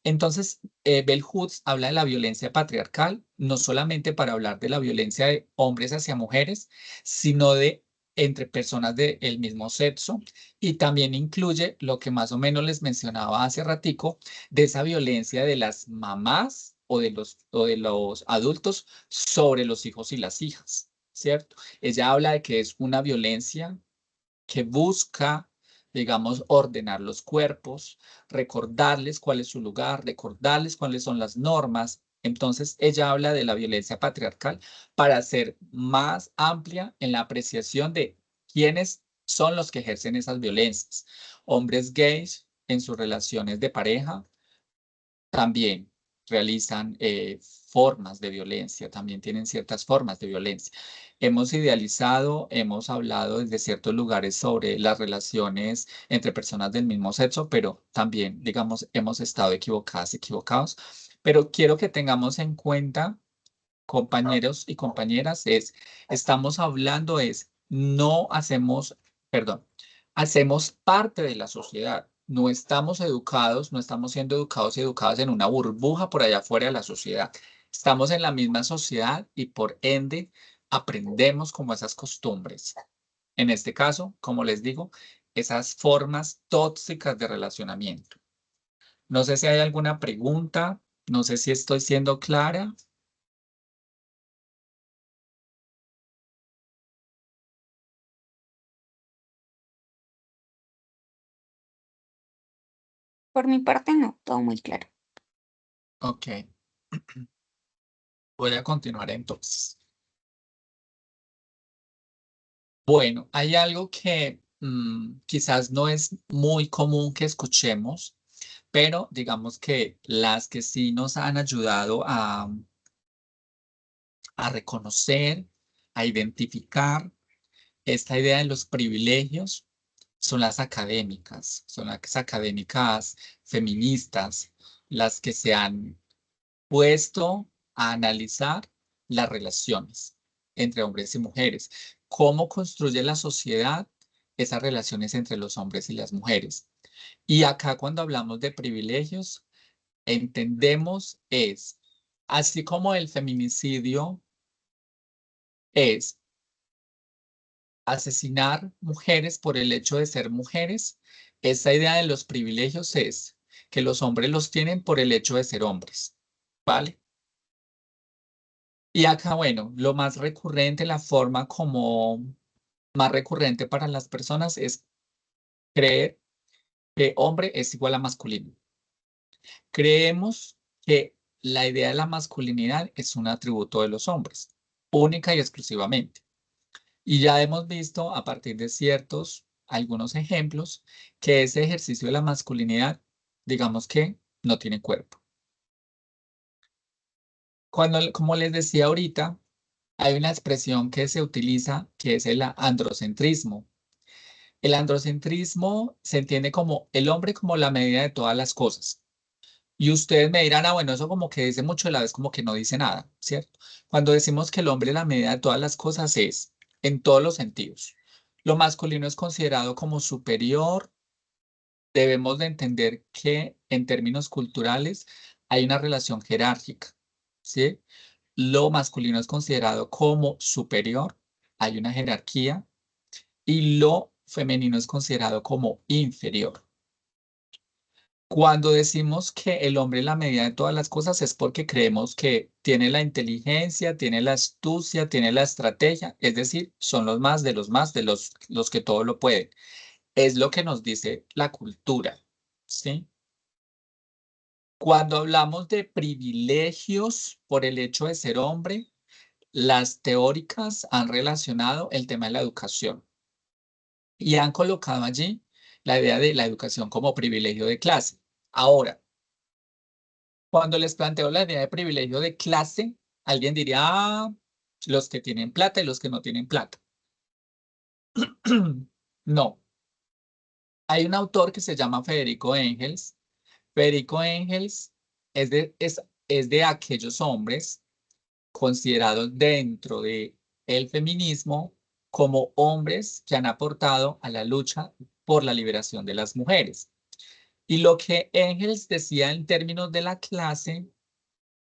Entonces, Bell Hooks habla de la violencia patriarcal, no solamente para hablar de la violencia de hombres hacia mujeres, sino de entre personas del mismo sexo, y también incluye lo que más o menos les mencionaba hace ratico, de esa violencia de las mamás o de los adultos sobre los hijos y las hijas, ¿cierto? Ella habla de que es una violencia que busca, digamos, ordenar los cuerpos, recordarles cuál es su lugar, recordarles cuáles son las normas. Entonces, ella habla de la violencia patriarcal para ser más amplia en la apreciación de quiénes son los que ejercen esas violencias. Hombres gays en sus relaciones de pareja también realizan formas de violencia, también tienen ciertas formas de violencia. Hemos idealizado, hemos hablado desde ciertos lugares sobre las relaciones entre personas del mismo sexo, pero también, digamos, hemos estado equivocadas, equivocados. Pero quiero que tengamos en cuenta, compañeros y compañeras, estamos hablando no hacemos, perdón, hacemos parte de la sociedad. No estamos educados, no estamos siendo educados y educadas en una burbuja por allá afuera de la sociedad. Estamos en la misma sociedad y por ende aprendemos como esas costumbres. En este caso, como les digo, esas formas tóxicas de relacionamiento. No sé si hay alguna pregunta, no sé si estoy siendo clara. Por mi parte, no, todo muy claro. Ok. Voy a continuar entonces. Bueno, hay algo que quizás no es muy común que escuchemos, pero digamos que las que sí nos han ayudado a reconocer, a identificar esta idea de los privilegios son las académicas feministas, las que se han puesto a analizar las relaciones entre hombres y mujeres. ¿Cómo construye la sociedad esas relaciones entre los hombres y las mujeres? Y acá cuando hablamos de privilegios, entendemos así como el feminicidio es asesinar mujeres por el hecho de ser mujeres, esa idea de los privilegios es que los hombres los tienen por el hecho de ser hombres, ¿vale? Y acá, bueno, lo más recurrente, la forma como más recurrente para las personas es creer que hombre es igual a masculino. Creemos que la idea de la masculinidad es un atributo de los hombres, única y exclusivamente. Y ya hemos visto a partir de algunos ejemplos, que ese ejercicio de la masculinidad, digamos que no tiene cuerpo. Como les decía ahorita, hay una expresión que se utiliza que es el androcentrismo. El androcentrismo se entiende como el hombre como la medida de todas las cosas. Y ustedes me dirán, bueno, eso como que dice mucho, a la vez como que no dice nada, ¿cierto? Cuando decimos que el hombre es la medida de todas las cosas es en todos los sentidos. Lo masculino es considerado como superior. Debemos de entender que en términos culturales hay una relación jerárquica, ¿sí? Lo masculino es considerado como superior, hay una jerarquía, y lo femenino es considerado como inferior. Cuando decimos que el hombre es la medida de todas las cosas es porque creemos que tiene la inteligencia, tiene la astucia, tiene la estrategia, es decir, son los más de los que todo lo pueden. Es lo que nos dice la cultura, ¿sí? Cuando hablamos de privilegios por el hecho de ser hombre, las teóricas han relacionado el tema de la educación y han colocado allí la idea de la educación como privilegio de clase. Ahora, cuando les planteo la idea de privilegio de clase, alguien diría, los que tienen plata y los que no tienen plata. No. Hay un autor que se llama Federico Engels. Federico Engels es de aquellos hombres considerados dentro de el feminismo como hombres que han aportado a la lucha por la liberación de las mujeres. Y lo que Engels decía en términos de la clase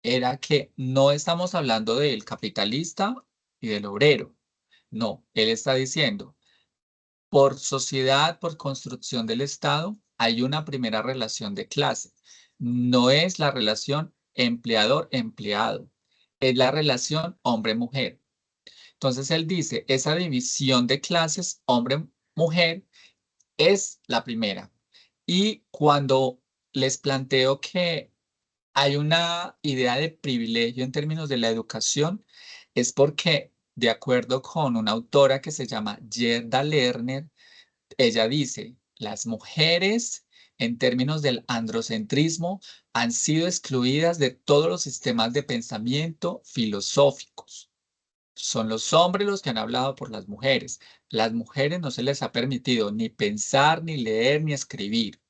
era que no estamos hablando del capitalista y del obrero. No, él está diciendo, por sociedad, por construcción del Estado, hay una primera relación de clase. No es la relación empleador-empleado, es la relación hombre-mujer. Entonces él dice, esa división de clases, hombre-mujer, es la primera. Y cuando les planteo que hay una idea de privilegio en términos de la educación, es porque, de acuerdo con una autora que se llama Gerda Lerner, ella dice, las mujeres, en términos del androcentrismo, han sido excluidas de todos los sistemas de pensamiento filosóficos. Son los hombres los que han hablado por las mujeres. Las mujeres no se les ha permitido ni pensar, ni leer, ni escribir.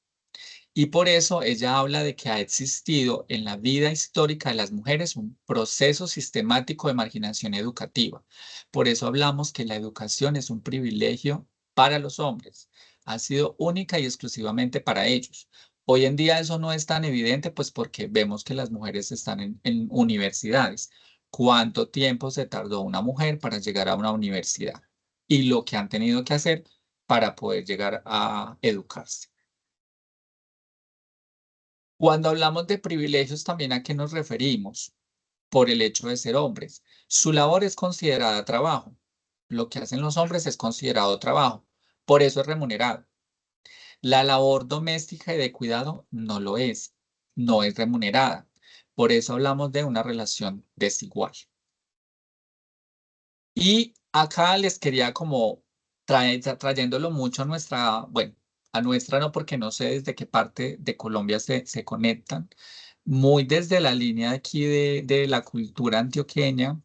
Y por eso ella habla de que ha existido en la vida histórica de las mujeres un proceso sistemático de marginación educativa. Por eso hablamos que la educación es un privilegio para los hombres. Ha sido única y exclusivamente para ellos. Hoy en día eso no es tan evidente, pues porque vemos que las mujeres están en universidades. ¿Cuánto tiempo se tardó una mujer para llegar a una universidad? Y lo que han tenido que hacer para poder llegar a educarse. Cuando hablamos de privilegios, ¿también a qué nos referimos? Por el hecho de ser hombres. Su labor es considerada trabajo. Lo que hacen los hombres es considerado trabajo. Por eso es remunerado. La labor doméstica y de cuidado no lo es. No es remunerada. Por eso hablamos de una relación desigual. Y acá les quería como trayéndolo mucho a nuestra, bueno, a nuestra no, porque no sé desde qué parte de Colombia se conectan, muy desde la línea de aquí de la cultura antioqueña,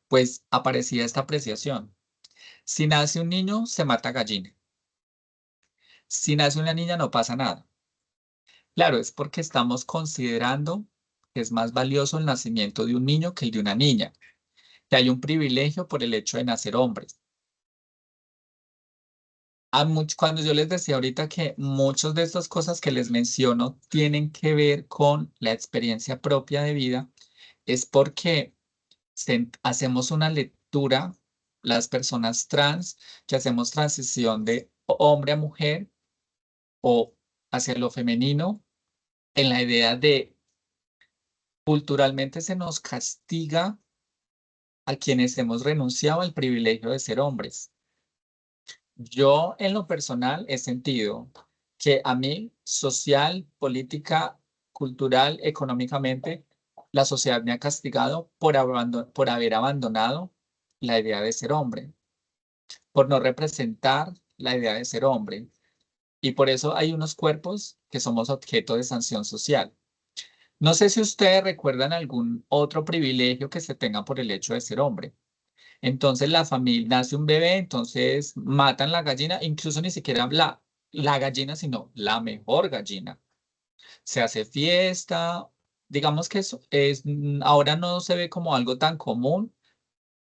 pues aparecía esta apreciación. Si nace un niño, se mata gallina. Si nace una niña, no pasa nada. Claro, es porque estamos considerando que es más valioso el nacimiento de un niño que el de una niña, que hay un privilegio por el hecho de nacer hombres. Cuando yo les decía ahorita que muchas de estas cosas que les menciono tienen que ver con la experiencia propia de vida, es porque hacemos una lectura, las personas trans, que hacemos transición de hombre a mujer o hacia lo femenino, en la idea de culturalmente se nos castiga a quienes hemos renunciado al privilegio de ser hombres. Yo en lo personal he sentido que a mí, social, política, cultural, económicamente, la sociedad me ha castigado por haber abandonado la idea de ser hombre, por no representar la idea de ser hombre. Y por eso hay unos cuerpos que somos objeto de sanción social. No sé si ustedes recuerdan algún otro privilegio que se tenga por el hecho de ser hombre. Entonces la familia nace un bebé, entonces matan la gallina, incluso ni siquiera la gallina, sino la mejor gallina. Se hace fiesta, digamos que eso ahora no se ve como algo tan común,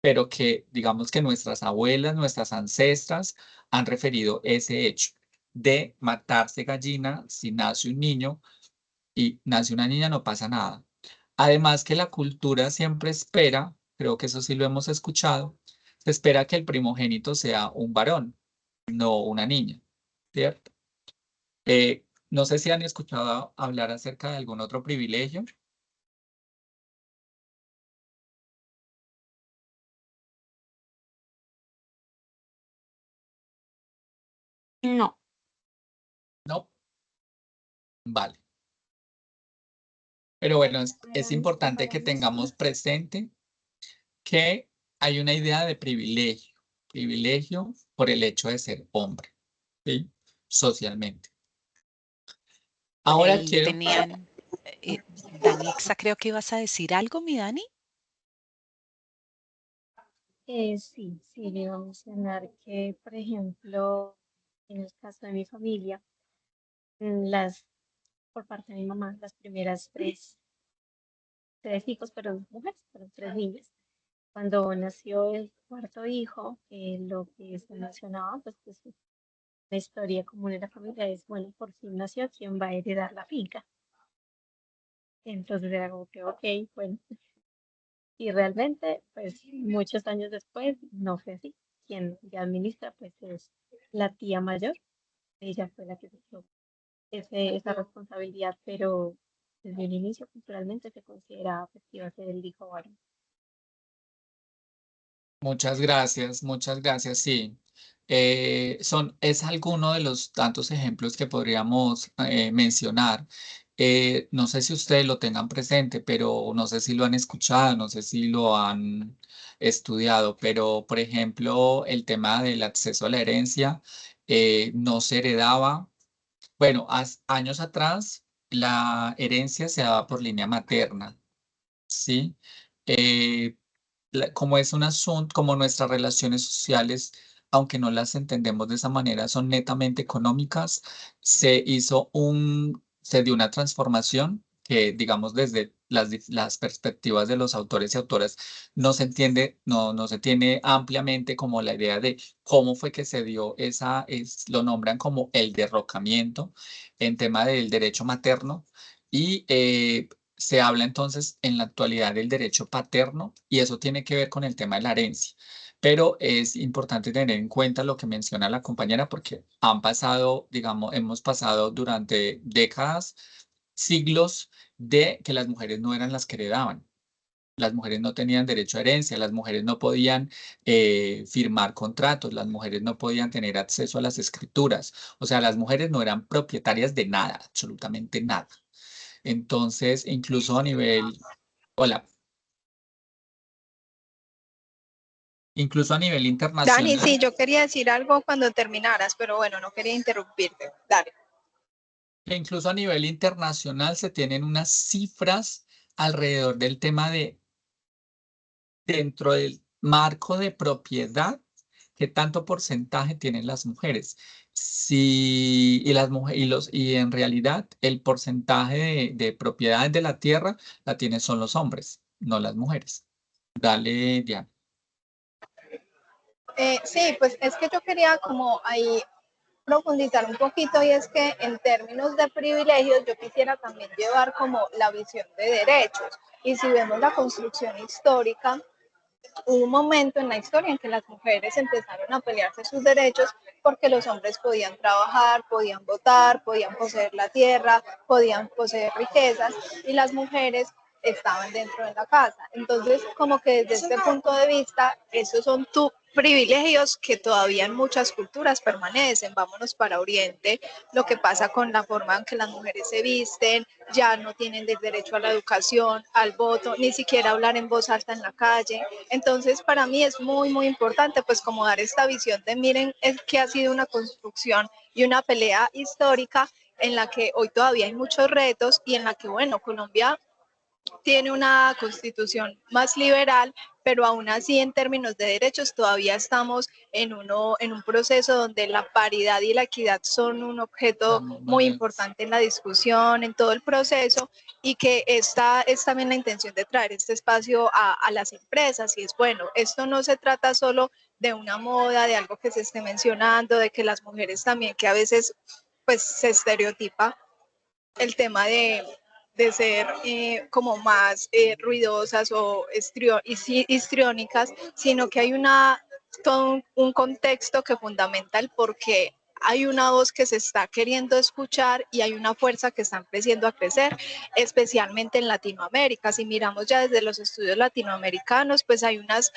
pero que digamos que nuestras abuelas, nuestras ancestras han referido ese hecho de matarse gallina si nace un niño y nace una niña, no pasa nada. Además que la cultura siempre espera, creo que eso sí lo hemos escuchado, se espera que el primogénito sea un varón, no una niña, ¿cierto? No sé si han escuchado hablar acerca de algún otro privilegio. No, No, vale. Pero bueno, es importante que tengamos presente que hay una idea de privilegio por el hecho de ser hombre, ¿sí? Socialmente. Por Ahora ahí quiero, tenían, Danixa, creo que ibas a decir algo, mi Dani. Sí, le iba a mencionar que, por ejemplo, en el caso de mi familia, las, por parte de mi mamá, las primeras tres hijos, pero mujeres, fueron tres niñas. Cuando nació el cuarto hijo, lo que se mencionaba, pues, la historia común en la familia es, bueno, por fin nació, ¿quién va a heredar la finca? Entonces era como que, ok, bueno, y realmente, pues muchos años después, no fue así. Quien ya administra, pues es la tía mayor. Ella fue la que tuvo esa responsabilidad, pero desde el inicio culturalmente se consideraba pues, que iba a ser el hijo varón. muchas gracias, sí. Es alguno de los tantos ejemplos que podríamos mencionar. No sé si ustedes lo tengan presente, pero no sé si lo han escuchado, no sé si lo han estudiado, pero por ejemplo, el tema del acceso a la herencia no se heredaba. Bueno, años atrás la herencia se daba por línea materna, ¿sí? Eh, como es un asunto, como nuestras relaciones sociales, aunque no las entendemos de esa manera, son netamente económicas, se dio una transformación que, digamos, desde las perspectivas de los autores y autoras, no se entiende, no se tiene ampliamente como la idea de cómo fue que se dio lo nombran como el derrocamiento en tema del derecho materno y se habla entonces en la actualidad del derecho paterno y eso tiene que ver con el tema de la herencia. Pero es importante tener en cuenta lo que menciona la compañera porque han pasado, digamos, hemos pasado durante décadas, siglos de que las mujeres no eran las que heredaban. Las mujeres no tenían derecho a herencia, las mujeres no podían firmar contratos, las mujeres no podían tener acceso a las escrituras. O sea, las mujeres no eran propietarias de nada, absolutamente nada. Entonces, incluso a nivel, hola, incluso a nivel Dani, internacional, sí, yo quería decir algo cuando terminaras, pero bueno, no quería interrumpirte. Dale. incluso a nivel internacional se tienen unas cifras alrededor del tema de dentro del marco de propiedad, qué tanto porcentaje tienen las mujeres. Sí, y las mujeres y en realidad el porcentaje de propiedades de la tierra la tienen son los hombres, no las mujeres. Dale, Diana. Sí, pues es que yo quería como ahí profundizar un poquito y es que en términos de privilegios yo quisiera también llevar como la visión de derechos. Y si vemos la construcción histórica, hubo un momento en la historia en que las mujeres empezaron a pelearse sus derechos porque los hombres podían trabajar, podían votar, podían poseer la tierra, podían poseer riquezas y las mujeres estaban dentro de la casa. Entonces, como que desde este punto de vista, esos son privilegios que todavía en muchas culturas permanecen. Vámonos para Oriente, lo que pasa con la forma en que las mujeres se visten, ya no tienen el derecho a la educación, al voto, ni siquiera hablar en voz alta en la calle. Entonces, para mí es muy, muy importante, pues, como dar esta visión de, miren, es que ha sido una construcción y una pelea histórica en la que hoy todavía hay muchos retos y en la que, bueno, Colombia tiene una constitución más liberal, pero aún así en términos de derechos todavía estamos en un proceso donde la paridad y la equidad son un objeto muy importante en la discusión, en todo el proceso, y que esta es también la intención de traer este espacio a las empresas. Y es bueno, esto no se trata solo de una moda, de algo que se esté mencionando, de que las mujeres también, que a veces pues se estereotipa el tema de ser como más ruidosas o histriónicas, sino que hay todo un contexto que fundamenta el por qué hay una voz que se está queriendo escuchar y hay una fuerza que está empezando a crecer, especialmente en Latinoamérica. Si miramos ya desde los estudios latinoamericanos, pues hay unas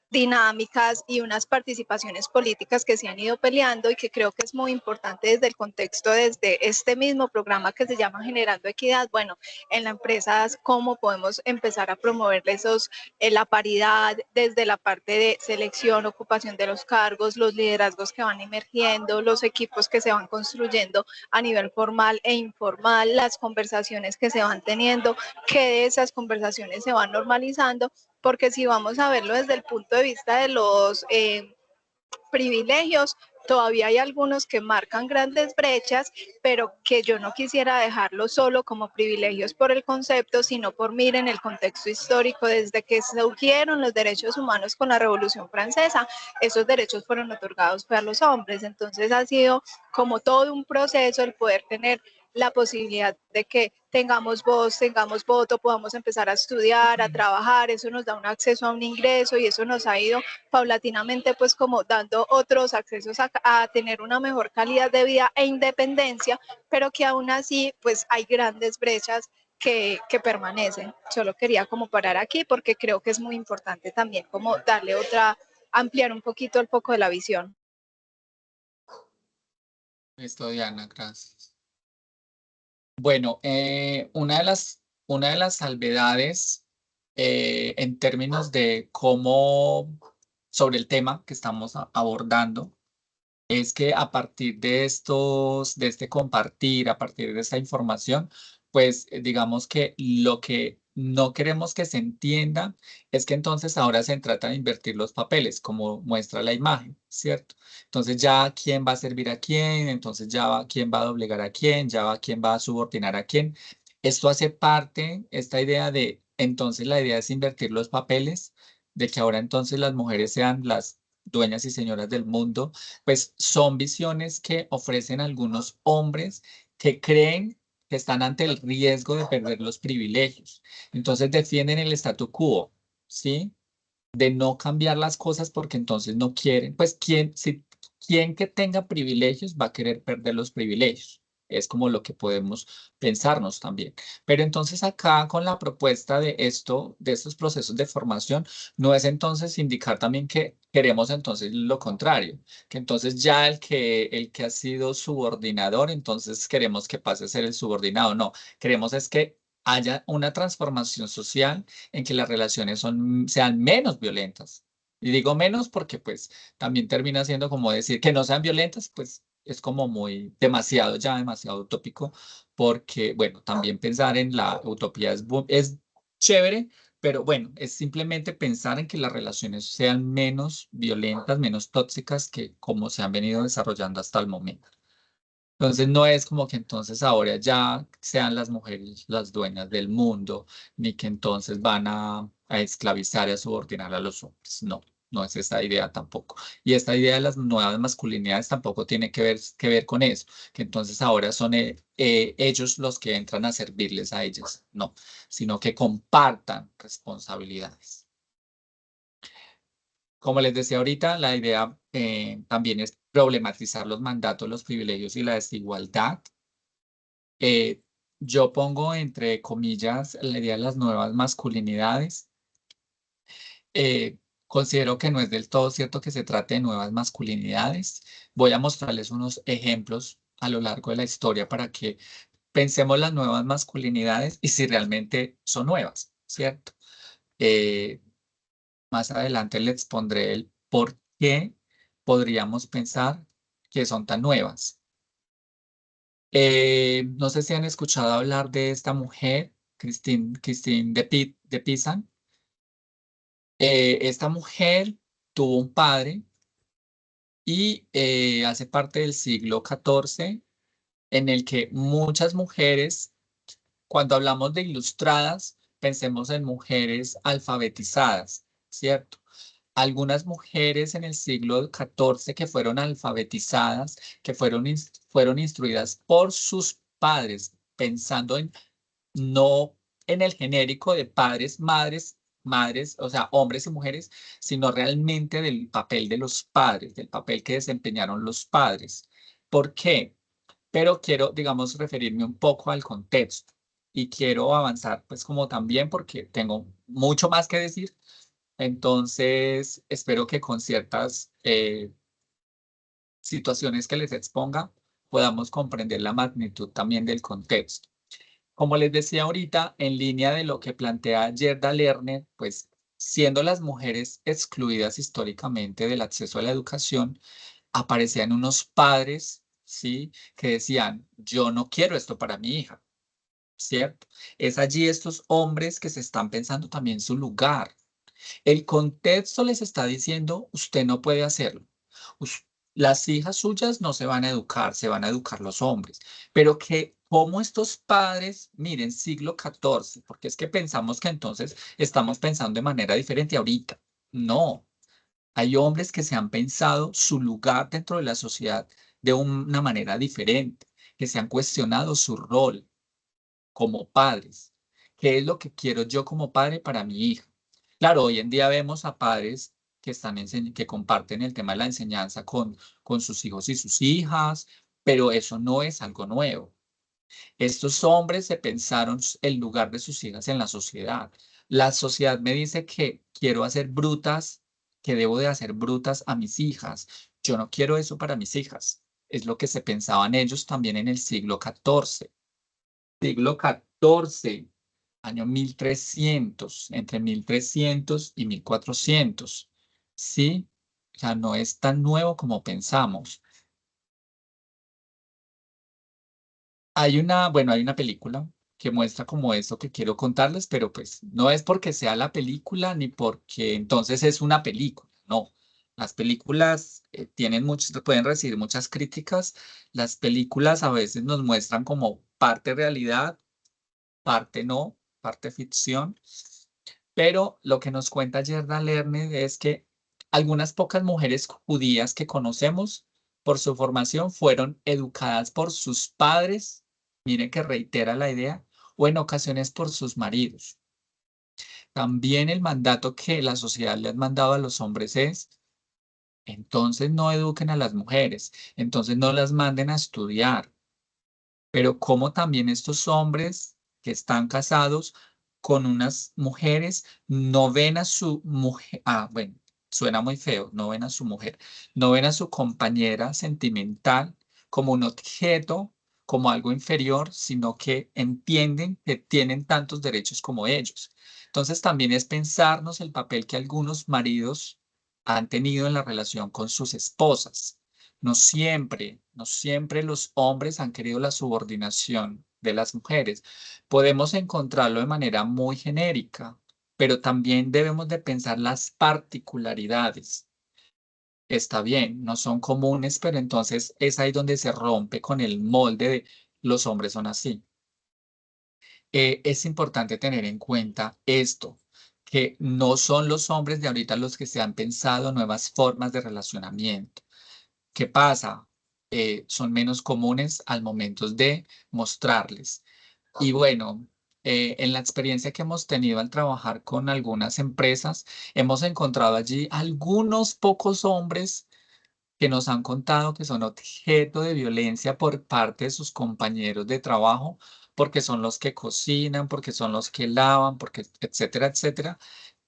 dinámicas y unas participaciones políticas que se han ido peleando y que creo que es muy importante desde el contexto, desde este mismo programa que se llama Generando Equidad. Bueno, en las empresas, cómo podemos empezar a promover la paridad desde la parte de selección, ocupación de los cargos, los liderazgos que van emergiendo, los equipos que se van construyendo a nivel formal e informal, las conversaciones que se van teniendo, que de esas conversaciones se van normalizando, porque si vamos a verlo desde el punto de vista de los privilegios, todavía hay algunos que marcan grandes brechas, pero que yo no quisiera dejarlo solo como privilegios por el concepto, sino por miren el contexto histórico, desde que surgieron los derechos humanos con la Revolución Francesa, esos derechos fueron otorgados para los hombres, entonces ha sido como todo un proceso el poder tener la posibilidad de que tengamos voz, tengamos voto, podamos empezar a estudiar, a trabajar, eso nos da un acceso a un ingreso y eso nos ha ido paulatinamente pues como dando otros accesos a tener una mejor calidad de vida e independencia, pero que aún así pues hay grandes brechas que permanecen. Solo quería como parar aquí porque creo que es muy importante también como darle ampliar un poquito el foco de la visión. Listo, Diana, gracias. Bueno, una de las salvedades en términos de cómo, sobre el tema que estamos abordando, es que a partir de de este compartir, a partir de esta información, pues digamos que lo que no queremos que se entienda es que entonces ahora se trata de invertir los papeles, como muestra la imagen, ¿cierto? Entonces ya quién va a servir a quién, entonces ya quién va a doblegar a quién, ya quién va a subordinar a quién. Esto hace parte, esta idea de, entonces la idea es invertir los papeles, de que ahora entonces las mujeres sean las dueñas y señoras del mundo, pues son visiones que ofrecen algunos hombres que creen que están ante el riesgo de perder los privilegios. Entonces defienden el statu quo, ¿sí? De no cambiar las cosas porque entonces no quieren. Pues quién que tenga privilegios va a querer perder los privilegios. Es como lo que podemos pensarnos también. Pero entonces acá con la propuesta de de estos procesos de formación, no es entonces indicar también que queremos entonces lo contrario, que entonces ya el que ha sido subordinador, entonces queremos que pase a ser el subordinado. No, queremos es que haya una transformación social en que las relaciones sean menos violentas. Y digo menos porque pues también termina siendo como decir que no sean violentas, pues es como muy demasiado, ya demasiado utópico, porque bueno, también pensar en la utopía es chévere, pero bueno, es simplemente pensar en que las relaciones sean menos violentas, menos tóxicas que como se han venido desarrollando hasta el momento. Entonces no es como que entonces ahora ya sean las mujeres las dueñas del mundo, ni que entonces van a esclavizar y a subordinar a los hombres. No, no es esa idea tampoco. Y esta idea de las nuevas masculinidades tampoco tiene que ver con eso, que entonces ahora son ellos los que entran a servirles a ellas. No, sino que compartan responsabilidades. Como les decía ahorita, la idea también es problematizar los mandatos, los privilegios y la desigualdad. Yo pongo entre comillas la idea de las nuevas masculinidades. Considero que no es del todo cierto que se trate de nuevas masculinidades. Voy a mostrarles unos ejemplos a lo largo de la historia para que pensemos las nuevas masculinidades y si realmente son nuevas, ¿cierto? Más adelante les pondré el por qué podríamos pensar que son tan nuevas. No sé si han escuchado hablar de esta mujer, Christine de Pisan. Esta mujer tuvo un padre y hace parte del siglo XIV en el que muchas mujeres, cuando hablamos de ilustradas, pensemos en mujeres alfabetizadas, ¿cierto? Algunas mujeres en el siglo XIV que fueron alfabetizadas, que fueron instruidas por sus padres, pensando en no en el genérico de padres, madres, o sea, hombres y mujeres, sino realmente del papel de los padres, del papel que desempeñaron los padres. ¿Por qué? Pero quiero, digamos, referirme un poco al contexto y quiero avanzar, pues como también porque tengo mucho más que decir. Entonces, espero que con ciertas situaciones que les exponga podamos comprender la magnitud también del contexto. Como les decía ahorita, en línea de lo que plantea Gerda Lerner, pues siendo las mujeres excluidas históricamente del acceso a la educación, aparecían unos padres, ¿sí? Que decían, yo no quiero esto para mi hija, ¿cierto? Es allí estos hombres que se están pensando también su lugar. El contexto les está diciendo, usted no puede hacerlo. Las hijas suyas no se van a educar, se van a educar los hombres. Pero que como estos padres, miren, siglo XIV, porque es que pensamos que entonces estamos pensando de manera diferente ahorita. No, hay hombres que se han pensado su lugar dentro de la sociedad de una manera diferente, que se han cuestionado su rol como padres. ¿Qué es lo que quiero yo como padre para mi hija? Claro, hoy en día vemos a padres que que comparten el tema de la enseñanza con sus hijos y sus hijas, pero eso no es algo nuevo. Estos hombres se pensaron el lugar de sus hijas en la sociedad. La sociedad me dice que quiero hacer brutas, que debo de hacer brutas a mis hijas. Yo no quiero eso para mis hijas. Es lo que se pensaban ellos también en el siglo XIV. Siglo XIV, año 1300, entre 1300 y 1400. ¿Sí? O sea, no es tan nuevo como pensamos. Hay una película que muestra como esto que quiero contarles, pero pues no es porque sea la película ni porque entonces es una película, no. Las películas pueden recibir muchas críticas. Las películas a veces nos muestran como parte realidad, parte no, parte ficción. Pero lo que nos cuenta Gerda Lerner es que algunas pocas mujeres judías que conocemos por su formación fueron educadas por sus padres, miren que reitera la idea, o en ocasiones por sus maridos. También el mandato que la sociedad le ha mandado a los hombres es, entonces no eduquen a las mujeres, entonces no las manden a estudiar. Pero como también estos hombres que están casados con unas mujeres no ven a su mujer, bueno, suena muy feo, no ven a su mujer, no ven a su compañera sentimental como un objeto, como algo inferior, sino que entienden que tienen tantos derechos como ellos. Entonces también es pensarnos el papel que algunos maridos han tenido en la relación con sus esposas. No siempre los hombres han querido la subordinación de las mujeres. Podemos encontrarlo de manera muy genérica, pero también debemos de pensar las particularidades. Está bien, no son comunes, pero entonces es ahí donde se rompe con el molde de los hombres son así. Es importante tener en cuenta esto, que no son los hombres de ahorita los que se han pensado nuevas formas de relacionamiento. ¿Qué pasa? Son menos comunes al momento de mostrarles. Y bueno, en la experiencia que hemos tenido al trabajar con algunas empresas, hemos encontrado allí algunos pocos hombres que nos han contado que son objeto de violencia por parte de sus compañeros de trabajo, porque son los que cocinan, porque son los que lavan, porque etcétera, etcétera.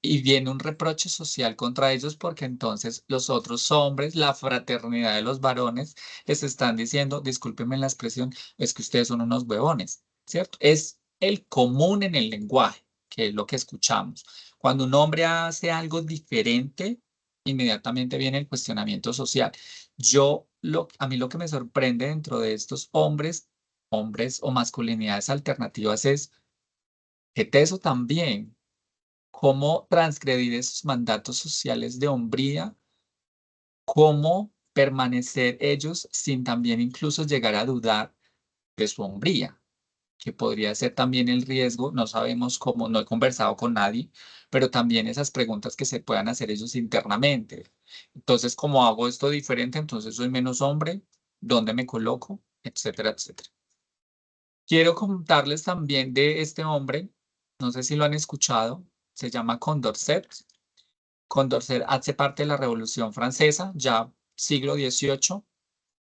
Y viene un reproche social contra ellos porque entonces los otros hombres, la fraternidad de los varones, les están diciendo, discúlpenme la expresión, es que ustedes son unos huevones, ¿cierto? Es el común en el lenguaje, que es lo que escuchamos. Cuando un hombre hace algo diferente, inmediatamente viene el cuestionamiento social. A mí lo que me sorprende dentro de estos hombres o masculinidades alternativas es que teso también cómo transgredir esos mandatos sociales de hombría, cómo permanecer ellos sin también incluso llegar a dudar de su hombría, que podría ser también el riesgo, no sabemos cómo, no he conversado con nadie, pero también esas preguntas que se puedan hacer ellos internamente. Entonces, ¿cómo hago esto diferente? Entonces soy menos hombre, ¿dónde me coloco? Etcétera, etcétera. Quiero contarles también de este hombre, no sé si lo han escuchado, se llama Condorcet. Condorcet hace parte de la Revolución Francesa, ya siglo XVIII,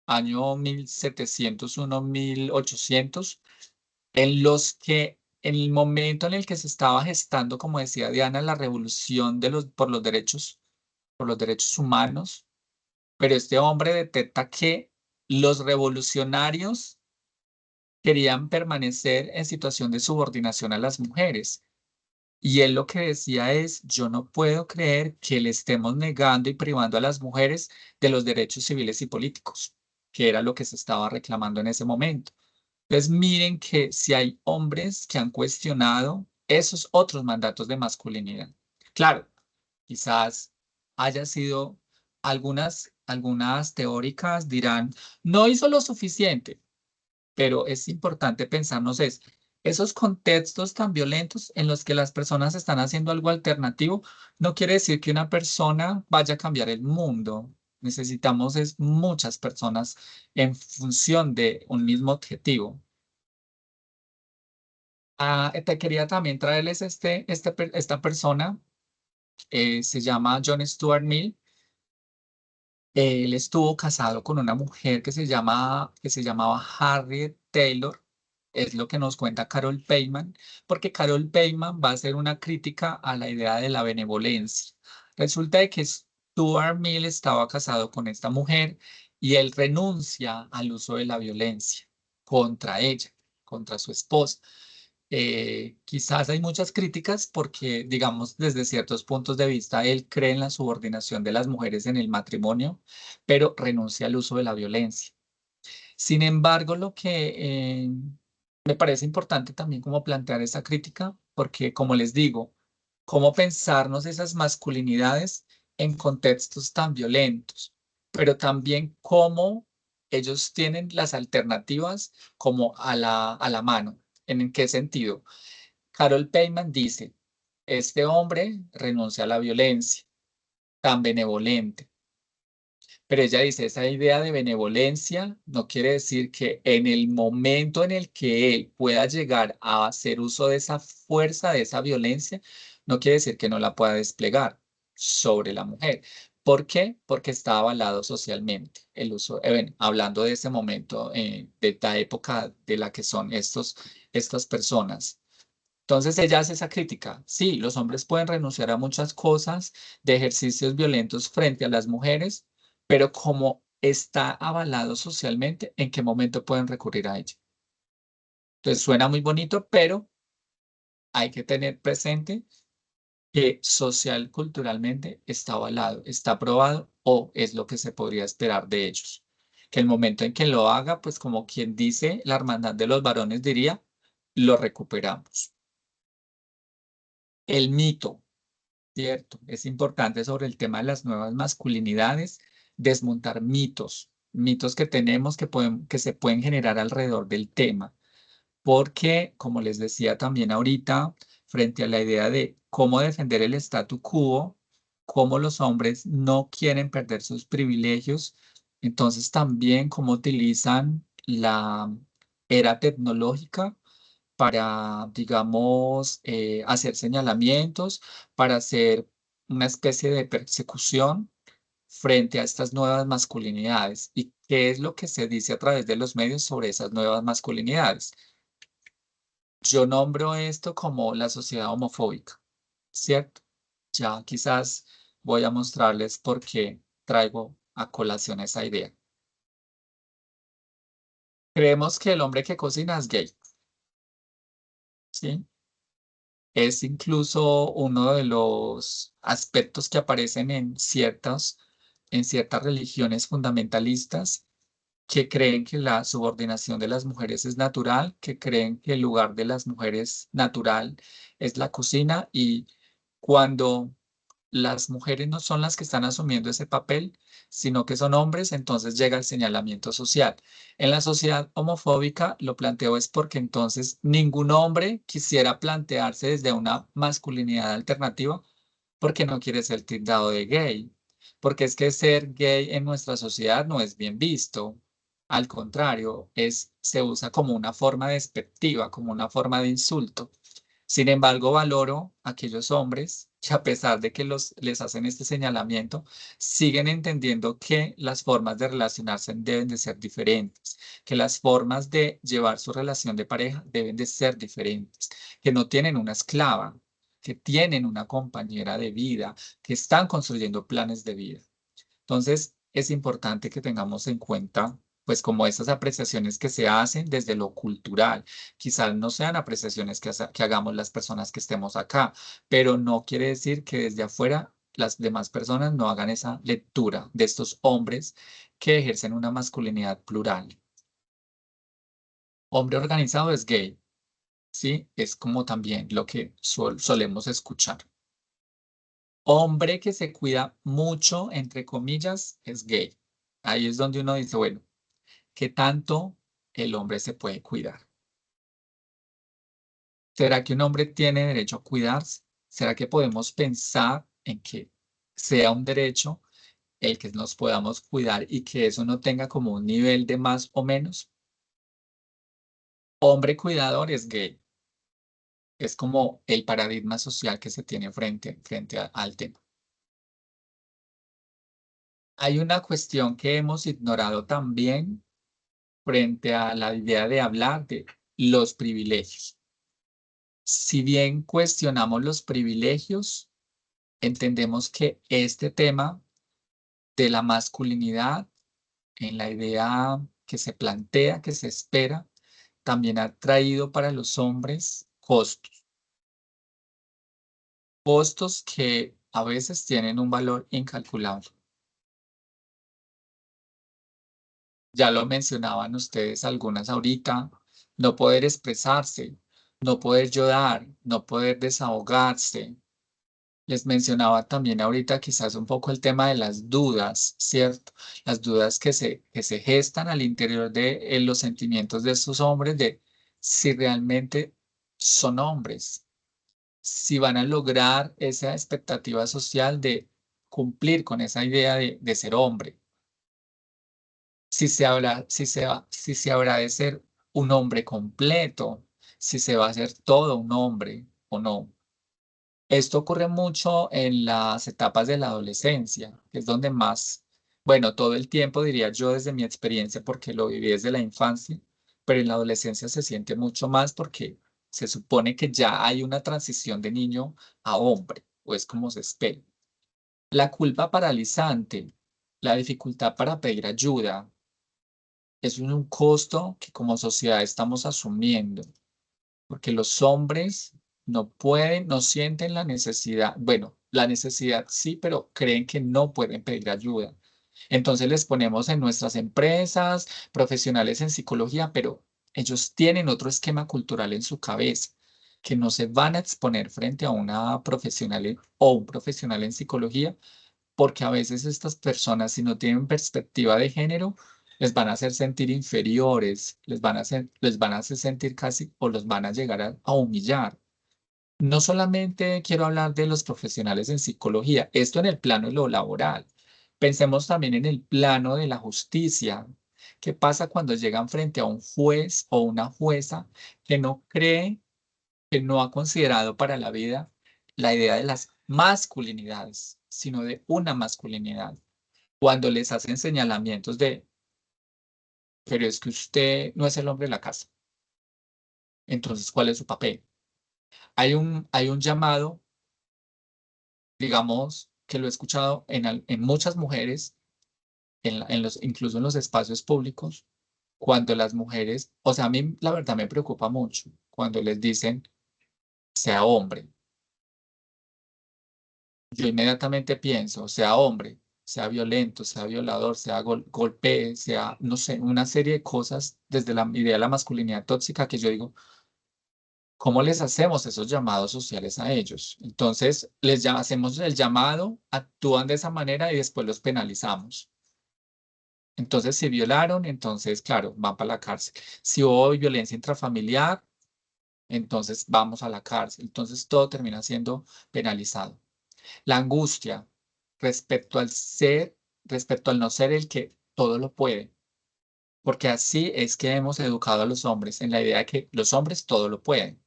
año 1701-1800, en los que en el momento en el que se estaba gestando, como decía Diana, la revolución por los derechos humanos, pero este hombre detecta que los revolucionarios querían permanecer en situación de subordinación a las mujeres. Y él lo que decía es, yo no puedo creer que le estemos negando y privando a las mujeres de los derechos civiles y políticos, que era lo que se estaba reclamando en ese momento. Entonces, miren que si hay hombres que han cuestionado esos otros mandatos de masculinidad. Claro, quizás haya sido algunas teóricas dirán, no hizo lo suficiente, pero es importante pensarnos esos contextos tan violentos en los que las personas están haciendo algo alternativo, no quiere decir que una persona vaya a cambiar el mundo. Necesitamos muchas personas en función de un mismo objetivo. Te quería también traerles esta persona, se llama John Stuart Mill. Él estuvo casado con una mujer que se llamaba Harriet Taylor. es lo que nos cuenta Carol Peyman, porque Carol Peyman va a hacer una crítica a la idea de la benevolencia. Resulta de que Stuart Mill estaba casado con esta mujer y él renuncia al uso de la violencia contra ella, contra su esposa. Quizás hay muchas críticas porque, digamos, desde ciertos puntos de vista, él cree en la subordinación de las mujeres en el matrimonio, pero renuncia al uso de la violencia. Sin embargo, lo que me parece importante también como plantear esa crítica, porque como les digo, cómo pensarnos esas masculinidades en contextos tan violentos, pero también cómo ellos tienen las alternativas como a la mano. ¿En qué sentido? Carol Peyman dice, este hombre renuncia a la violencia, tan benevolente. Pero ella dice, esa idea de benevolencia no quiere decir que en el momento en el que él pueda llegar a hacer uso de esa fuerza, de esa violencia, no quiere decir que no la pueda desplegar sobre la mujer. ¿Por qué? Porque está avalado socialmente el uso, bueno, hablando de ese momento, de la época de la que son estas personas. Entonces ella hace esa crítica. Sí, los hombres pueden renunciar a muchas cosas de ejercicios violentos frente a las mujeres, pero como está avalado socialmente, ¿en qué momento pueden recurrir a ella? Entonces suena muy bonito, pero hay que tener presente que social, culturalmente está avalado, está aprobado o es lo que se podría esperar de ellos. Que el momento en que lo haga, pues como quien dice, la hermandad de los varones diría, lo recuperamos. El mito. Cierto, es importante sobre el tema de las nuevas masculinidades, desmontar mitos, mitos que tenemos que se pueden generar alrededor del tema, porque, como les decía también ahorita, frente a la idea de cómo defender el statu quo, cómo los hombres no quieren perder sus privilegios, entonces también cómo utilizan la era tecnológica para, digamos, hacer señalamientos, para hacer una especie de persecución frente a estas nuevas masculinidades. ¿Y qué es lo que se dice a través de los medios sobre esas nuevas masculinidades? Yo nombro esto como la sociedad homofóbica, ¿cierto? Ya quizás voy a mostrarles por qué traigo a colación esa idea. Creemos que el hombre que cocina es gay, ¿sí? Es incluso uno de los aspectos que aparecen en ciertas religiones fundamentalistas que creen que la subordinación de las mujeres es natural, que creen que el lugar de las mujeres natural es la cocina y cuando las mujeres no son las que están asumiendo ese papel, sino que son hombres, entonces llega el señalamiento social. En la sociedad homofóbica lo planteo es porque entonces ningún hombre quisiera plantearse desde una masculinidad alternativa porque no quiere ser tildado de gay, porque es que ser gay en nuestra sociedad no es bien visto. Al contrario, se usa como una forma despectiva, como una forma de insulto. Sin embargo, valoro a aquellos hombres que a pesar de que les hacen este señalamiento, siguen entendiendo que las formas de relacionarse deben de ser diferentes, que las formas de llevar su relación de pareja deben de ser diferentes, que no tienen una esclava, que tienen una compañera de vida, que están construyendo planes de vida. Entonces, es importante que tengamos en cuenta, pues, como esas apreciaciones que se hacen desde lo cultural. Quizás no sean apreciaciones que hagamos las personas que estemos acá, pero no quiere decir que desde afuera las demás personas no hagan esa lectura de estos hombres que ejercen una masculinidad plural. Hombre organizado es gay, ¿sí? Es como también lo que solemos escuchar. Hombre que se cuida mucho, entre comillas, es gay. Ahí es donde uno dice, bueno, ¿qué tanto el hombre se puede cuidar? ¿Será que un hombre tiene derecho a cuidarse? ¿Será que podemos pensar en que sea un derecho el que nos podamos cuidar y que eso no tenga como un nivel de más o menos? Hombre cuidador es gay. Es como el paradigma social que se tiene frente al tema. Hay una cuestión que hemos ignorado también frente a la idea de hablar de los privilegios. Si bien cuestionamos los privilegios, entendemos que este tema de la masculinidad, en la idea que se plantea, que se espera, también ha traído para los hombres costos. Costos que a veces tienen un valor incalculable. Ya lo mencionaban ustedes algunas ahorita, no poder expresarse, no poder llorar, no poder desahogarse. Les mencionaba también ahorita quizás un poco el tema de las dudas, ¿cierto? Las dudas que se gestan al interior de los sentimientos de estos hombres de si realmente son hombres, si van a lograr esa expectativa social de cumplir con esa idea de ser hombre. Si se habrá de ser un hombre completo, si se va a ser todo un hombre o no. Esto ocurre mucho en las etapas de la adolescencia, que es donde más, bueno, todo el tiempo diría yo desde mi experiencia, porque lo viví desde la infancia, pero en la adolescencia se siente mucho más porque se supone que ya hay una transición de niño a hombre, o es como se espera. La culpa paralizante, la dificultad para pedir ayuda, es un costo que como sociedad estamos asumiendo, porque los hombres no pueden, no sienten la necesidad, bueno, la necesidad sí, pero creen que no pueden pedir ayuda. Entonces les ponemos en nuestras empresas, profesionales en psicología, pero ellos tienen otro esquema cultural en su cabeza, que no se van a exponer frente a una profesional o un profesional en psicología, porque a veces estas personas, si no tienen perspectiva de género, les van a hacer sentir inferiores, les van a hacer sentir casi o los van a llegar a humillar. No solamente quiero hablar de los profesionales en psicología, esto en el plano de lo laboral. Pensemos también en el plano de la justicia. ¿Qué pasa cuando llegan frente a un juez o una jueza que no cree, que no ha considerado para la vida la idea de las masculinidades, sino de una masculinidad? Cuando les hacen señalamientos de, pero es que usted no es el hombre de la casa. Entonces, ¿cuál es su papel? Hay un llamado, digamos, que lo he escuchado en muchas mujeres, incluso en los espacios públicos, cuando las mujeres, o sea, a mí la verdad me preocupa mucho cuando les dicen, sea hombre. Yo inmediatamente pienso, sea hombre, sea violento, sea violador, sea golpee, sea, no sé, una serie de cosas desde la idea de la masculinidad tóxica que yo digo, ¿cómo les hacemos esos llamados sociales a ellos? Entonces, hacemos el llamado, actúan de esa manera y después los penalizamos. Entonces, si violaron, entonces, claro, van para la cárcel. Si hubo violencia intrafamiliar, entonces vamos a la cárcel. Entonces, todo termina siendo penalizado. La angustia respecto al no ser el que todo lo puede. Porque así es que hemos educado a los hombres en la idea de que los hombres todo lo pueden.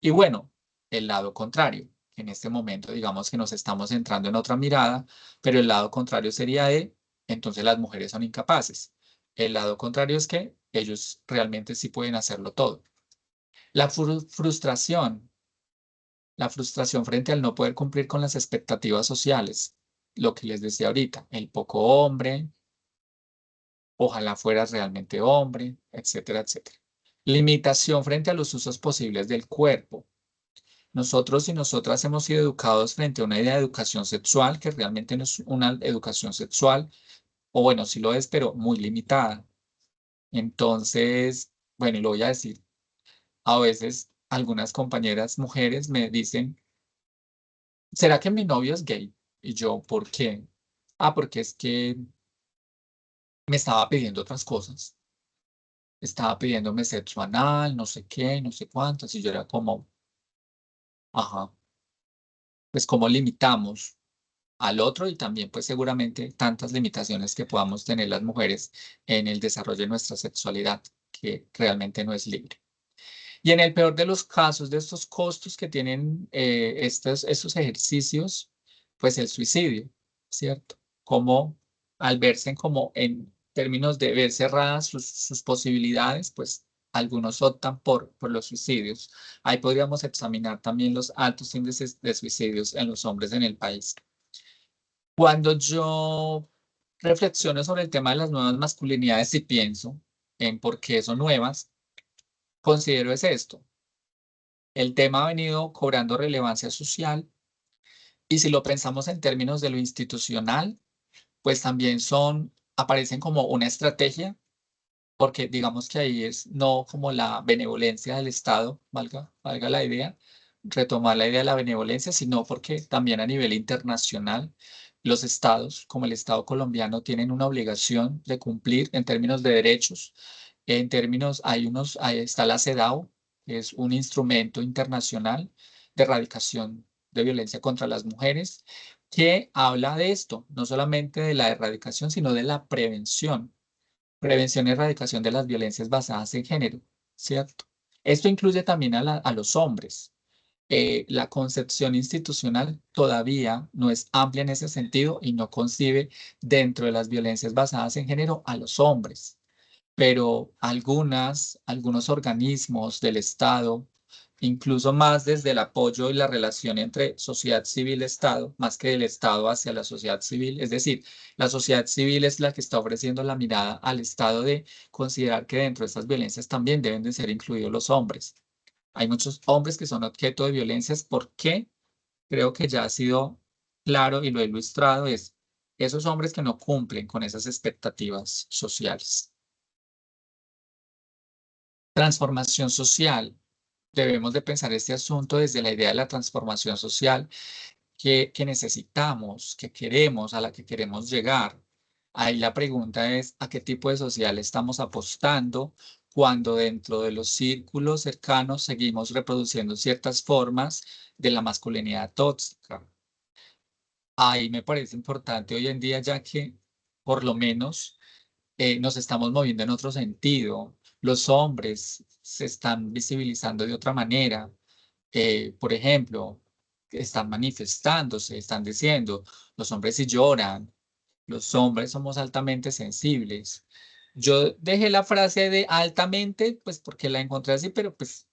Y bueno, el lado contrario. En este momento, digamos que nos estamos entrando en otra mirada, pero el lado contrario sería de, entonces las mujeres son incapaces. El lado contrario es que ellos realmente sí pueden hacerlo todo. La frustración frente al no poder cumplir con las expectativas sociales, lo que les decía ahorita, el poco hombre, ojalá fueras realmente hombre, etcétera, etcétera. Limitación frente a los usos posibles del cuerpo. Nosotros y nosotras hemos sido educados frente a una idea de educación sexual que realmente no es una educación sexual, o bueno, sí lo es, pero muy limitada. Entonces, bueno, y lo voy a decir, a veces algunas compañeras mujeres me dicen, ¿será que mi novio es gay? Y yo, ¿por qué? Ah, porque es que me estaba pidiendo otras cosas. Estaba pidiéndome sexo anal, no sé qué, no sé cuántas, y yo era como, ajá, pues cómo limitamos al otro y también pues seguramente tantas limitaciones que podamos tener las mujeres en el desarrollo de nuestra sexualidad, que realmente no es libre. Y en el peor de los casos de estos costos que tienen estos ejercicios, pues el suicidio, ¿cierto? Como al verse como en términos de ver cerradas sus posibilidades, pues algunos optan por los suicidios. Ahí podríamos examinar también los altos índices de suicidios en los hombres en el país. Cuando yo reflexiono sobre el tema de las nuevas masculinidades y pienso en por qué son nuevas, considero es esto. El tema ha venido cobrando relevancia social y si lo pensamos en términos de lo institucional, pues también aparecen como una estrategia, porque digamos que ahí es no como la benevolencia del Estado, valga la idea, retomar la idea de la benevolencia, sino porque también a nivel internacional los estados, como el Estado colombiano, tienen una obligación de cumplir en términos de derechos. En términos, ahí está la CEDAW, que es un instrumento internacional de erradicación de violencia contra las mujeres, que habla de esto, no solamente de la erradicación, sino de la prevención. Prevención y erradicación de las violencias basadas en género, ¿cierto? Esto incluye también a los hombres. La concepción institucional todavía no es amplia en ese sentido y no concibe dentro de las violencias basadas en género a los hombres, pero algunos organismos del Estado, incluso más desde el apoyo y la relación entre sociedad civil y Estado, más que del Estado hacia la sociedad civil, es decir, la sociedad civil es la que está ofreciendo la mirada al Estado de considerar que dentro de estas violencias también deben de ser incluidos los hombres. Hay muchos hombres que son objeto de violencias. ¿Por qué? Creo que ya ha sido claro y lo he ilustrado, es esos hombres que no cumplen con esas expectativas sociales. Transformación social. Debemos de pensar este asunto desde la idea de la transformación social que necesitamos, que queremos, a la que queremos llegar. Ahí la pregunta es, ¿a qué tipo de social estamos apostando cuando dentro de los círculos cercanos seguimos reproduciendo ciertas formas de la masculinidad tóxica? Ahí me parece importante hoy en día, ya que por lo menos nos estamos moviendo en otro sentido. Los hombres se están visibilizando de otra manera. Por ejemplo, están manifestándose, están diciendo, los hombres sí lloran, los hombres somos altamente sensibles. Yo dejé la frase de altamente, pues porque la encontré así, pero pues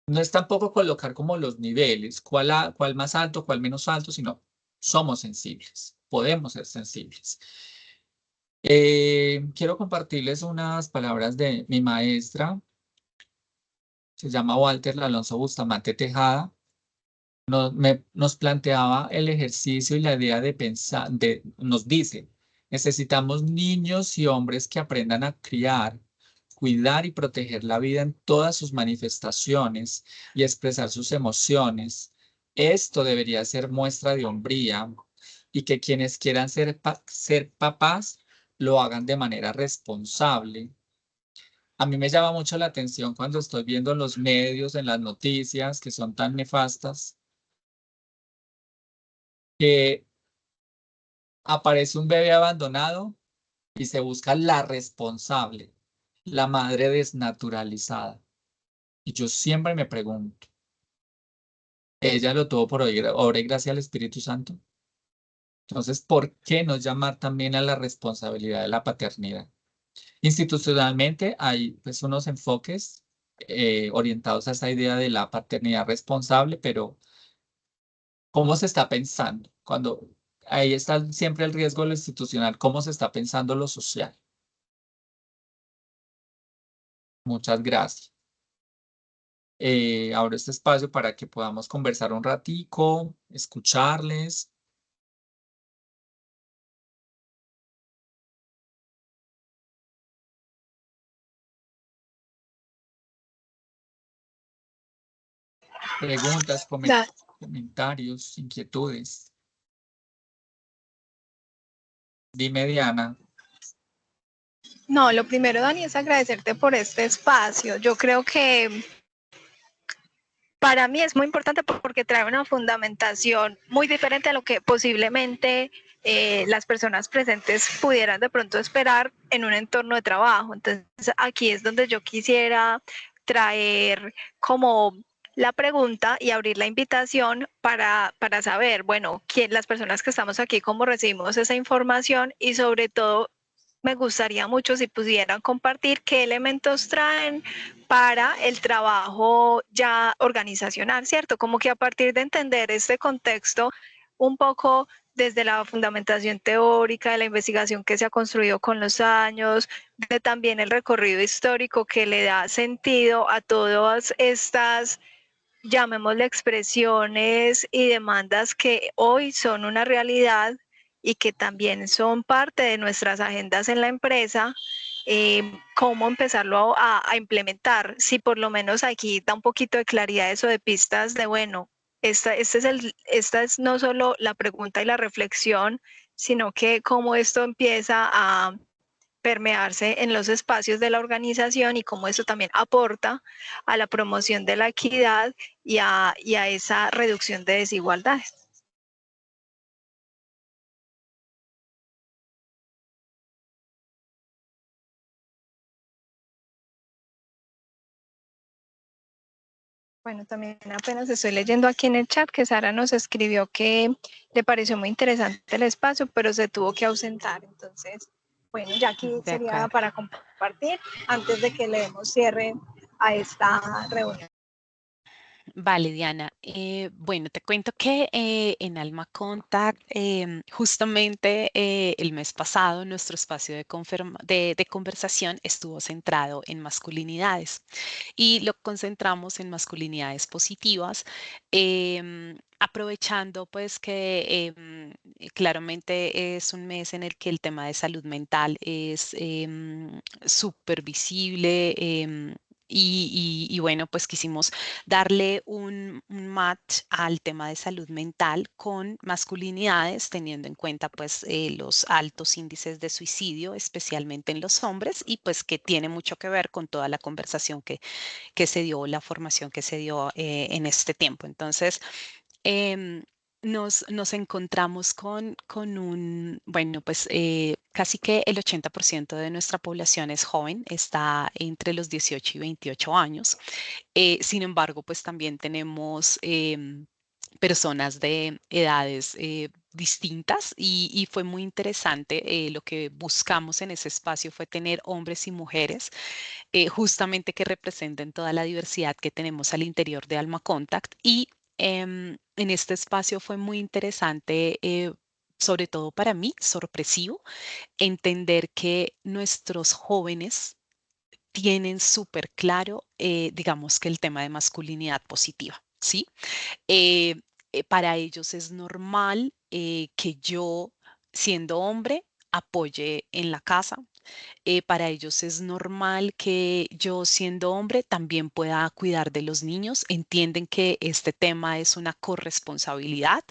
no es tampoco colocar como los niveles, cuál más alto, cuál menos alto, sino somos sensibles, podemos ser sensibles. Quiero compartirles unas palabras de mi maestra, se llama Walter Alonso Bustamante Tejada. Nos planteaba el ejercicio y la idea de pensar, nos dice, necesitamos niños y hombres que aprendan a criar, cuidar y proteger la vida en todas sus manifestaciones y expresar sus emociones. Esto debería ser muestra de hombría y que quienes quieran ser papás lo hagan de manera responsable. A mí me llama mucho la atención cuando estoy viendo en los medios, en las noticias, que son tan nefastas, que aparece un bebé abandonado y se busca la responsable, la madre desnaturalizada. Y yo siempre me pregunto, ¿ella lo tuvo por obra y gracia del Espíritu Santo? Entonces, ¿por qué no llamar también a la responsabilidad de la paternidad? Institucionalmente hay pues unos enfoques orientados a esa idea de la paternidad responsable, pero ¿cómo se está pensando? Cuando ahí está siempre el riesgo de lo institucional, ¿cómo se está pensando lo social? Muchas gracias. Abro este espacio para que podamos conversar un ratico, escucharles. Preguntas, comentarios, inquietudes. Dime, Diana. No, lo primero, Dani, es agradecerte por este espacio. Yo creo que para mí es muy importante porque trae una fundamentación muy diferente a lo que posiblemente las personas presentes pudieran de pronto esperar en un entorno de trabajo. Entonces, aquí es donde yo quisiera traer como la pregunta y abrir la invitación para saber, bueno, las personas que estamos aquí, cómo recibimos esa información y sobre todo me gustaría mucho si pudieran compartir qué elementos traen para el trabajo ya organizacional, ¿cierto? Como que a partir de entender este contexto un poco desde la fundamentación teórica, de la investigación que se ha construido con los años, de también el recorrido histórico que le da sentido a todas estas, llamémosle, expresiones y demandas que hoy son una realidad y que también son parte de nuestras agendas en la empresa, cómo empezarlo a implementar. Si por lo menos aquí da un poquito de claridad eso de pistas de, bueno, esta es no solo la pregunta y la reflexión, sino que cómo esto empieza a permearse en los espacios de la organización y cómo eso también aporta a la promoción de la equidad y a esa reducción de desigualdades. Bueno, también apenas estoy leyendo aquí en el chat que Sara nos escribió que le pareció muy interesante el espacio, pero se tuvo que ausentar. Entonces, bueno, ya aquí De sería acuerdo. para compartir antes de que le demos cierre a esta reunión. Vale, Diana. Bueno, te cuento que en Alma Contact, justamente el mes pasado, nuestro espacio de conversación estuvo centrado en masculinidades y lo concentramos en masculinidades positivas, aprovechando pues que claramente es un mes en el que el tema de salud mental es súper visible. Y bueno, pues quisimos darle un match al tema de salud mental con masculinidades, teniendo en cuenta pues los altos índices de suicidio, especialmente en los hombres, y pues que tiene mucho que ver con toda la conversación que se dio, la formación que se dio en este tiempo. Entonces, em, nos encontramos con bueno, pues casi que el 80% de nuestra población es joven, está entre los 18 y 28 años. Sin embargo, pues también tenemos personas de edades distintas y fue muy interesante. Lo que buscamos en ese espacio fue tener hombres y mujeres justamente que representen toda la diversidad que tenemos al interior de Alma Contact. Y en este espacio fue muy interesante, sobre todo para mí, sorpresivo, entender que nuestros jóvenes tienen súper claro, digamos que el tema de masculinidad positiva, ¿sí? Eh, para ellos es normal que yo, siendo hombre, apoye en la casa. Para ellos es normal que yo, siendo hombre, también pueda cuidar de los niños. Entienden que este tema es una corresponsabilidad.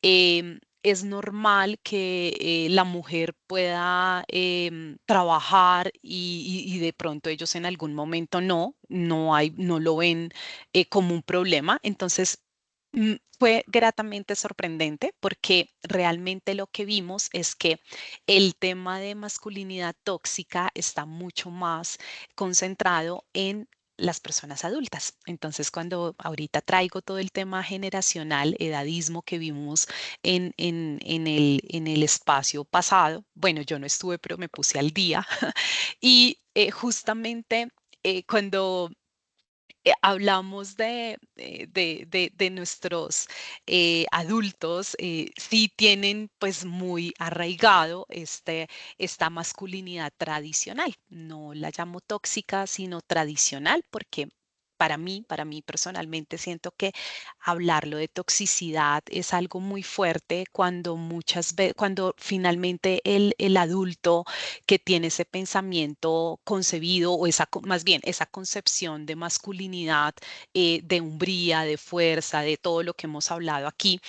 Es normal que la mujer pueda trabajar y de pronto ellos en algún momento no lo ven como un problema. Entonces, fue gratamente sorprendente porque realmente lo que vimos es que el tema de masculinidad tóxica está mucho más concentrado en las personas adultas. Entonces, cuando ahorita traigo todo el tema generacional, edadismo que vimos en el espacio pasado, bueno, yo no estuve, pero me puse al día y justamente cuando hablamos de nuestros adultos, sí tienen pues muy arraigado esta masculinidad tradicional. No la llamo tóxica, sino tradicional, porque para mí personalmente siento que hablarlo de toxicidad es algo muy fuerte cuando muchas veces, cuando finalmente el adulto que tiene ese pensamiento concebido o más bien esa concepción de masculinidad, de umbría, de fuerza, de todo lo que hemos hablado aquí,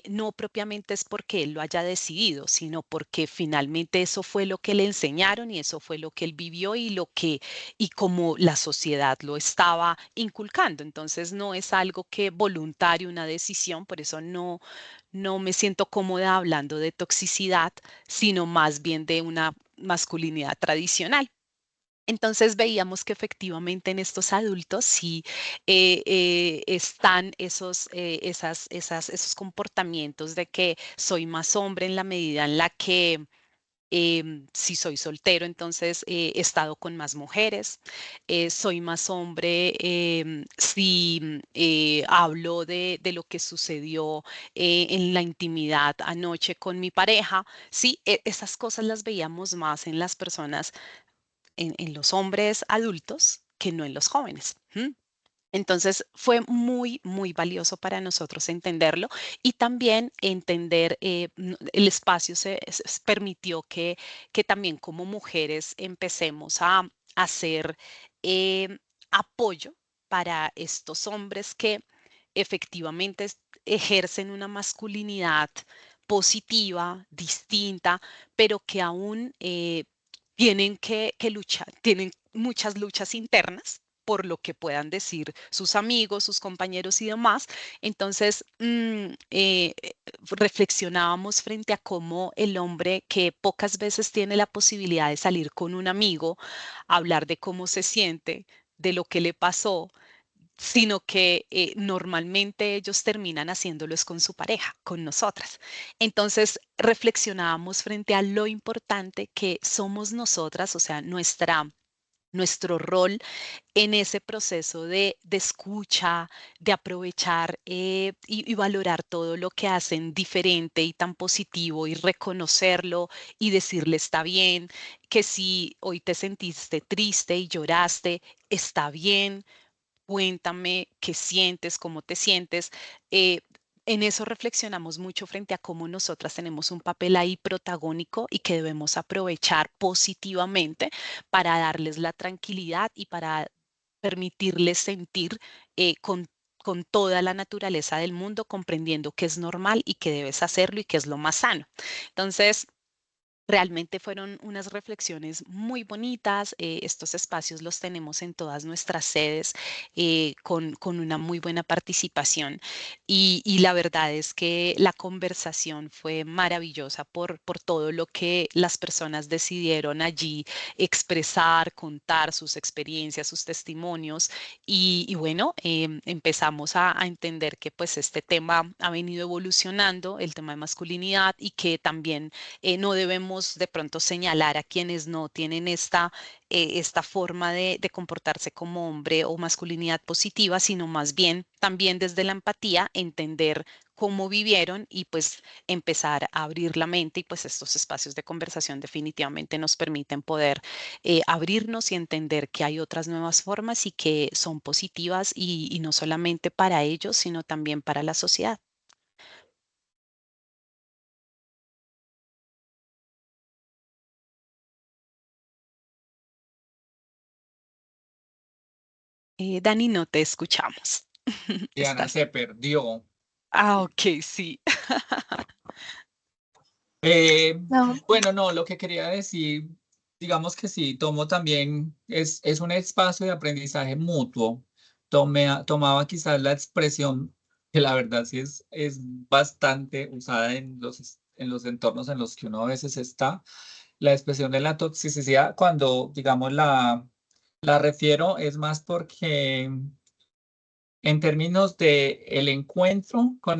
no propiamente es porque él lo haya decidido, sino porque finalmente eso fue lo que le enseñaron y eso fue lo que él vivió y como la sociedad lo estaba inculcando. Entonces no es algo que voluntario, una decisión, por eso no me siento cómoda hablando de toxicidad, sino más bien de una masculinidad tradicional. Entonces veíamos que efectivamente en estos adultos sí están esos comportamientos de que soy más hombre en la medida en la que Si soy soltero, entonces he estado con más mujeres. Soy más hombre si hablo de lo que sucedió en la intimidad anoche con mi pareja. Sí, esas cosas las veíamos más en las personas, en los hombres adultos que no en los jóvenes. Entonces fue muy, muy valioso para nosotros entenderlo y también entender el espacio permitió que también como mujeres empecemos a hacer apoyo para estos hombres que efectivamente ejercen una masculinidad positiva, distinta, pero que aún tienen que luchar, tienen muchas luchas internas por lo que puedan decir sus amigos, sus compañeros y demás. Entonces, reflexionábamos frente a cómo el hombre que pocas veces tiene la posibilidad de salir con un amigo, hablar de cómo se siente, de lo que le pasó, sino que normalmente ellos terminan haciéndolo es con su pareja, con nosotras. Entonces, reflexionábamos frente a lo importante que somos nosotras, o sea, nuestro rol en ese proceso de escucha, de aprovechar y valorar todo lo que hacen diferente y tan positivo y reconocerlo y decirle está bien, que si hoy te sentiste triste y lloraste, está bien, cuéntame qué sientes, cómo te sientes. Eh, en eso reflexionamos mucho frente a cómo nosotras tenemos un papel ahí protagónico y que debemos aprovechar positivamente para darles la tranquilidad y para permitirles sentir con toda la naturaleza del mundo, comprendiendo que es normal y que debes hacerlo y que es lo más sano. Entonces, realmente fueron unas reflexiones muy bonitas. Estos espacios los tenemos en todas nuestras sedes con una muy buena participación y la verdad es que la conversación fue maravillosa por todo lo que las personas decidieron allí expresar, contar sus experiencias, sus testimonios y bueno, empezamos a entender que pues este tema ha venido evolucionando, el tema de masculinidad y que también no debemos de pronto señalar a quienes no tienen esta forma de comportarse como hombre o masculinidad positiva, sino más bien también desde la empatía entender cómo vivieron y pues empezar a abrir la mente y pues estos espacios de conversación definitivamente nos permiten poder abrirnos y entender que hay otras nuevas formas y que son positivas y no solamente para ellos, sino también para la sociedad. Dani, no te escuchamos. Diana Estás. se perdió. Ok, sí. No, Bueno, no, lo que quería decir, digamos que sí, tomo también, es un espacio de aprendizaje mutuo. Tomaba quizás la expresión, que la verdad sí es bastante usada en los entornos en los que uno a veces está, la expresión de la toxicidad, cuando, digamos, la refiero, es más porque en términos de el encuentro con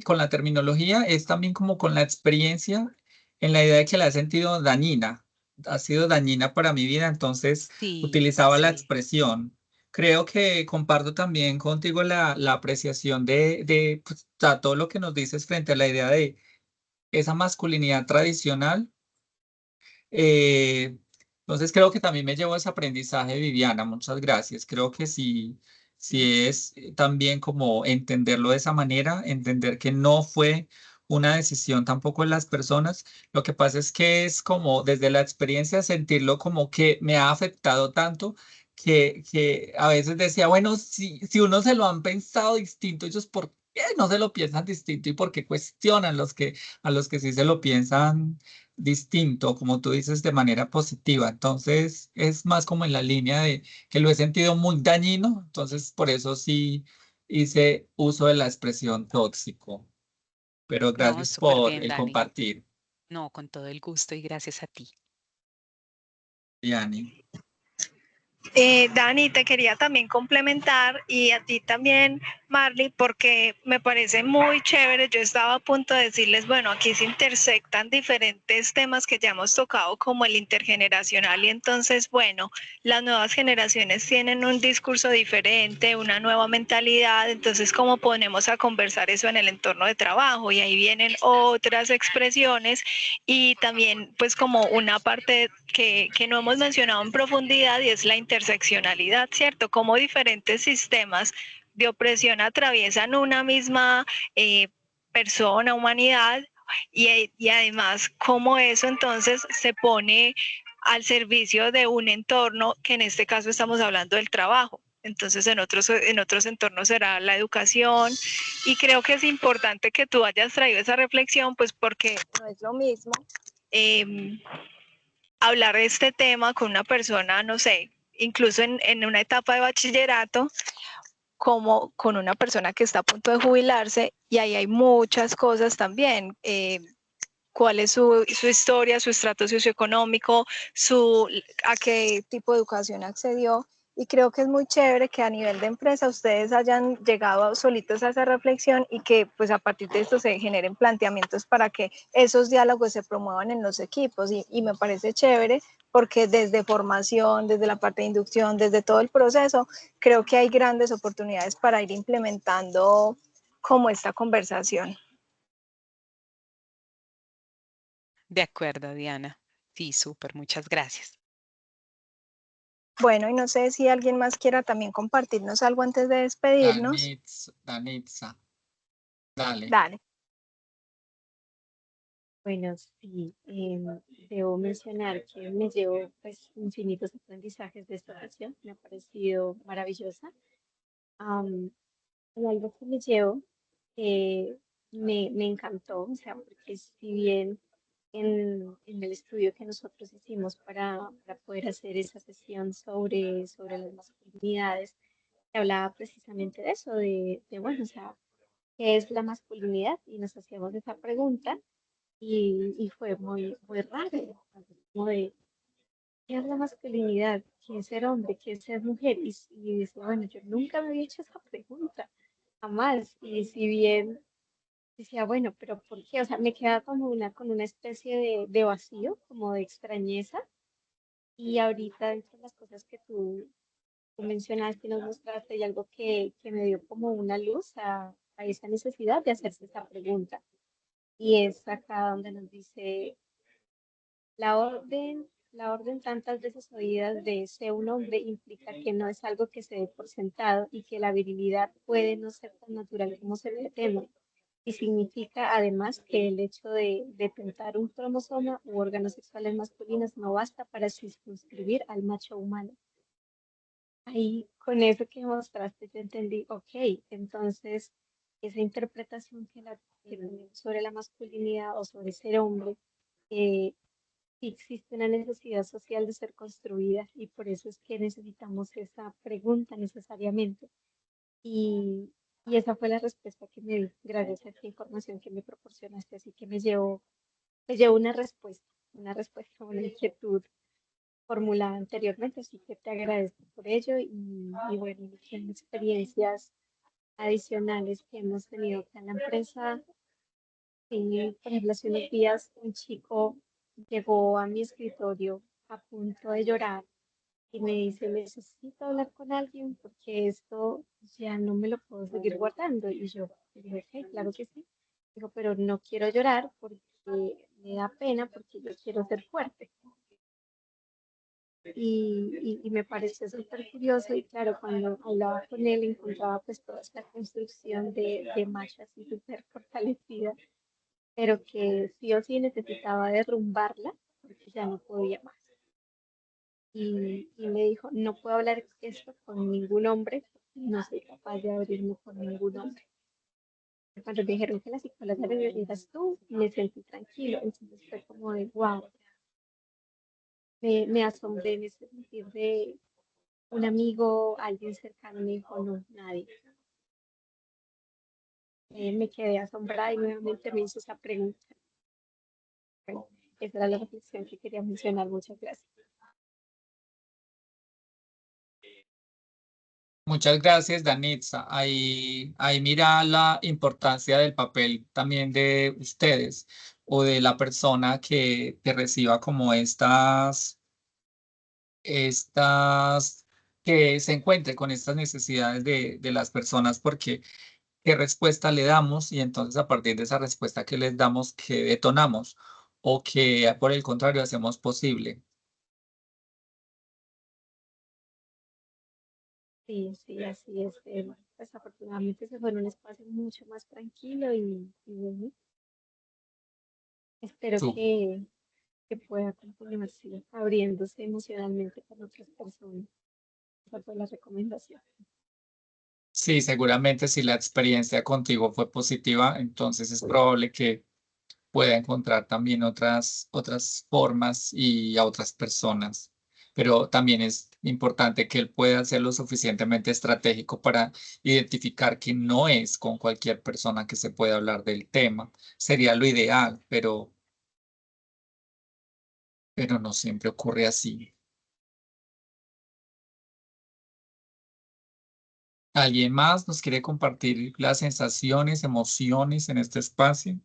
con la terminología, es también como con la experiencia en la idea de que la he sentido dañina, ha sido dañina para mi vida, entonces Sí, utilizaba la sí. expresión. Creo que comparto también contigo la apreciación de pues, todo lo que nos dices frente a la idea de esa masculinidad tradicional. Eh, entonces creo que también me llevo ese aprendizaje, Viviana. Muchas gracias. Creo que sí, sí es también como entenderlo de esa manera, entender que no fue una decisión tampoco de las personas. Lo que pasa es que es como desde la experiencia sentirlo como que me ha afectado tanto que a veces decía, bueno, si uno se lo han pensado distinto, ellos por qué no se lo piensan distinto y por qué cuestionan a los que sí se lo piensan distinto, como tú dices, de manera positiva. Entonces, es más como en la línea de que lo he sentido muy dañino, entonces por eso sí hice uso de la expresión tóxico. Pero No, gracias súper por bien, el Dani. compartir, No, con todo el gusto y gracias a ti. Yani. Dani, te quería también complementar y a ti también, Marley, porque me parece muy chévere. Yo estaba a punto de decirles, bueno, aquí se intersectan diferentes temas que ya hemos tocado, como el intergeneracional, y entonces, bueno, las nuevas generaciones tienen un discurso diferente, una nueva mentalidad, entonces, ¿cómo ponemos a conversar eso en el entorno de trabajo? Y ahí vienen otras expresiones y también, pues, como una parte que no hemos mencionado en profundidad y es la interseccionalidad, ¿cierto? Cómo diferentes sistemas de opresión atraviesan una misma persona, humanidad, y además cómo eso entonces se pone al servicio de un entorno que en este caso estamos hablando del trabajo. Entonces en otros entornos será la educación y creo que es importante que tú hayas traído esa reflexión, pues porque no es lo mismo hablar de este tema con una persona, no sé, incluso en una etapa de bachillerato, como con una persona que está a punto de jubilarse, y ahí hay muchas cosas también. Cuál es su historia, su estrato socioeconómico, a qué tipo de educación accedió. Y creo que es muy chévere que a nivel de empresa ustedes hayan llegado solitos a esa reflexión y que pues a partir de esto se generen planteamientos para que esos diálogos se promuevan en los equipos. Y me parece chévere porque desde formación, desde la parte de inducción, desde todo el proceso, creo que hay grandes oportunidades para ir implementando como esta conversación. De acuerdo, Diana. Sí, súper, muchas gracias. Bueno, y no sé si alguien más quiera también compartirnos algo antes de despedirnos. Danitza, dale. Dale. Bueno, sí, debo mencionar que me llevo pues infinitos aprendizajes de esta sesión, me ha parecido maravillosa. Hay algo que me llevo que me encantó, o sea, porque si bien en el estudio que nosotros hicimos para poder hacer esa sesión sobre las masculinidades, se hablaba precisamente de eso, bueno, o sea, ¿qué es la masculinidad? Y nos hacíamos esa pregunta y fue muy, muy raro, como de, ¿qué es la masculinidad? ¿Qué es ser hombre? ¿Qué es ser mujer? Y decía, bueno, yo nunca me había hecho esa pregunta, jamás. Y si bien decía, bueno, pero ¿por qué? O sea, me quedaba como con una especie de vacío, como de extrañeza. Y ahorita, dentro de las cosas que tú mencionaste y nos mostraste, hay algo que me dio como una luz a esa necesidad de hacerse esa pregunta. Y es acá donde nos dice la orden tantas veces oídas de ser un hombre implica que no es algo que se dé por sentado y que la virilidad puede no ser tan natural como se pretende. Y significa además que el hecho de tentar un cromosoma u órganos sexuales masculinos no basta para circunscribir al macho humano. Ahí con eso que mostraste yo entendí, ok, entonces esa interpretación que tenemos sobre la masculinidad o sobre ser hombre, eh, sí existe una necesidad social de ser construida y por eso es que necesitamos esa pregunta necesariamente. Y, y esa fue la respuesta que me di gracias a esta información que me proporcionaste, así que me llevo una respuesta, una inquietud formulada anteriormente, así que te agradezco por ello y bueno, son experiencias adicionales que hemos tenido acá en la empresa. Sí, por ejemplo, hace unos días un chico llegó a mi escritorio a punto de llorar y me dice, necesito hablar con alguien porque esto ya no me lo puedo seguir guardando. Y yo le dije, ok, claro que sí. Dijo, pero no quiero llorar porque me da pena porque yo quiero ser fuerte. Y me pareció súper curioso y claro, cuando hablaba con él encontraba pues toda esta construcción de macho así súper fortalecida, pero que sí o sí necesitaba derrumbarla porque ya no podía más. Y me dijo, no puedo hablar esto con ningún hombre, no soy capaz de abrirme con ningún hombre. Cuando me dijeron que la psicóloga eras tú, me sentí tranquilo, entonces fue como de, wow, me asombré en ese sentido de un amigo, alguien cercano me dijo, no, nadie. Me quedé asombrada y nuevamente me hizo esa pregunta. Bueno, esa era la reflexión que quería mencionar. Muchas gracias. Muchas gracias, Danitza. Ahí mira la importancia del papel también de ustedes o de la persona que reciba como que se encuentre con estas necesidades de las personas, porque qué respuesta le damos y entonces a partir de esa respuesta que les damos, qué detonamos o que por el contrario hacemos posible. Sí, sí, así es. Pues afortunadamente se fue en un espacio mucho más tranquilo y bueno, espero Su- que pueda continuar sí, abriéndose emocionalmente con otras personas. Esa fue la recomendación. Sí, seguramente si la experiencia contigo fue positiva, entonces es probable que pueda encontrar también otras formas y a otras personas. Pero también es importante que él pueda ser lo suficientemente estratégico para identificar que no es con cualquier persona que se pueda hablar del tema. Sería lo ideal, pero no siempre ocurre así. ¿Alguien más nos quiere compartir las sensaciones, emociones en este espacio?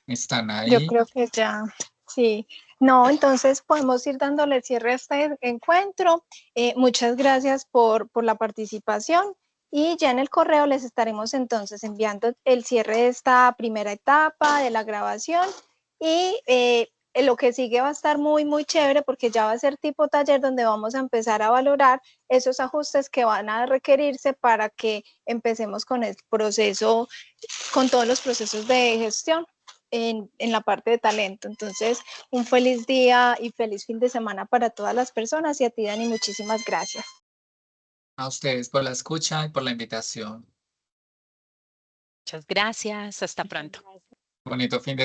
¿Están Yo ahí? creo que ya, sí. No, entonces podemos ir dándole cierre a este encuentro. Muchas gracias por la participación y ya en el correo les estaremos entonces enviando el cierre de esta primera etapa de la grabación y lo que sigue va a estar muy, muy chévere porque ya va a ser tipo taller donde vamos a empezar a valorar esos ajustes que van a requerirse para que empecemos con el proceso, con todos los procesos de gestión en la parte de talento. Entonces, un feliz día y feliz fin de semana para todas las personas y a ti, Dani, muchísimas gracias. A ustedes por la escucha y por la invitación. Muchas gracias. Hasta Muchas pronto. gracias. Bonito fin de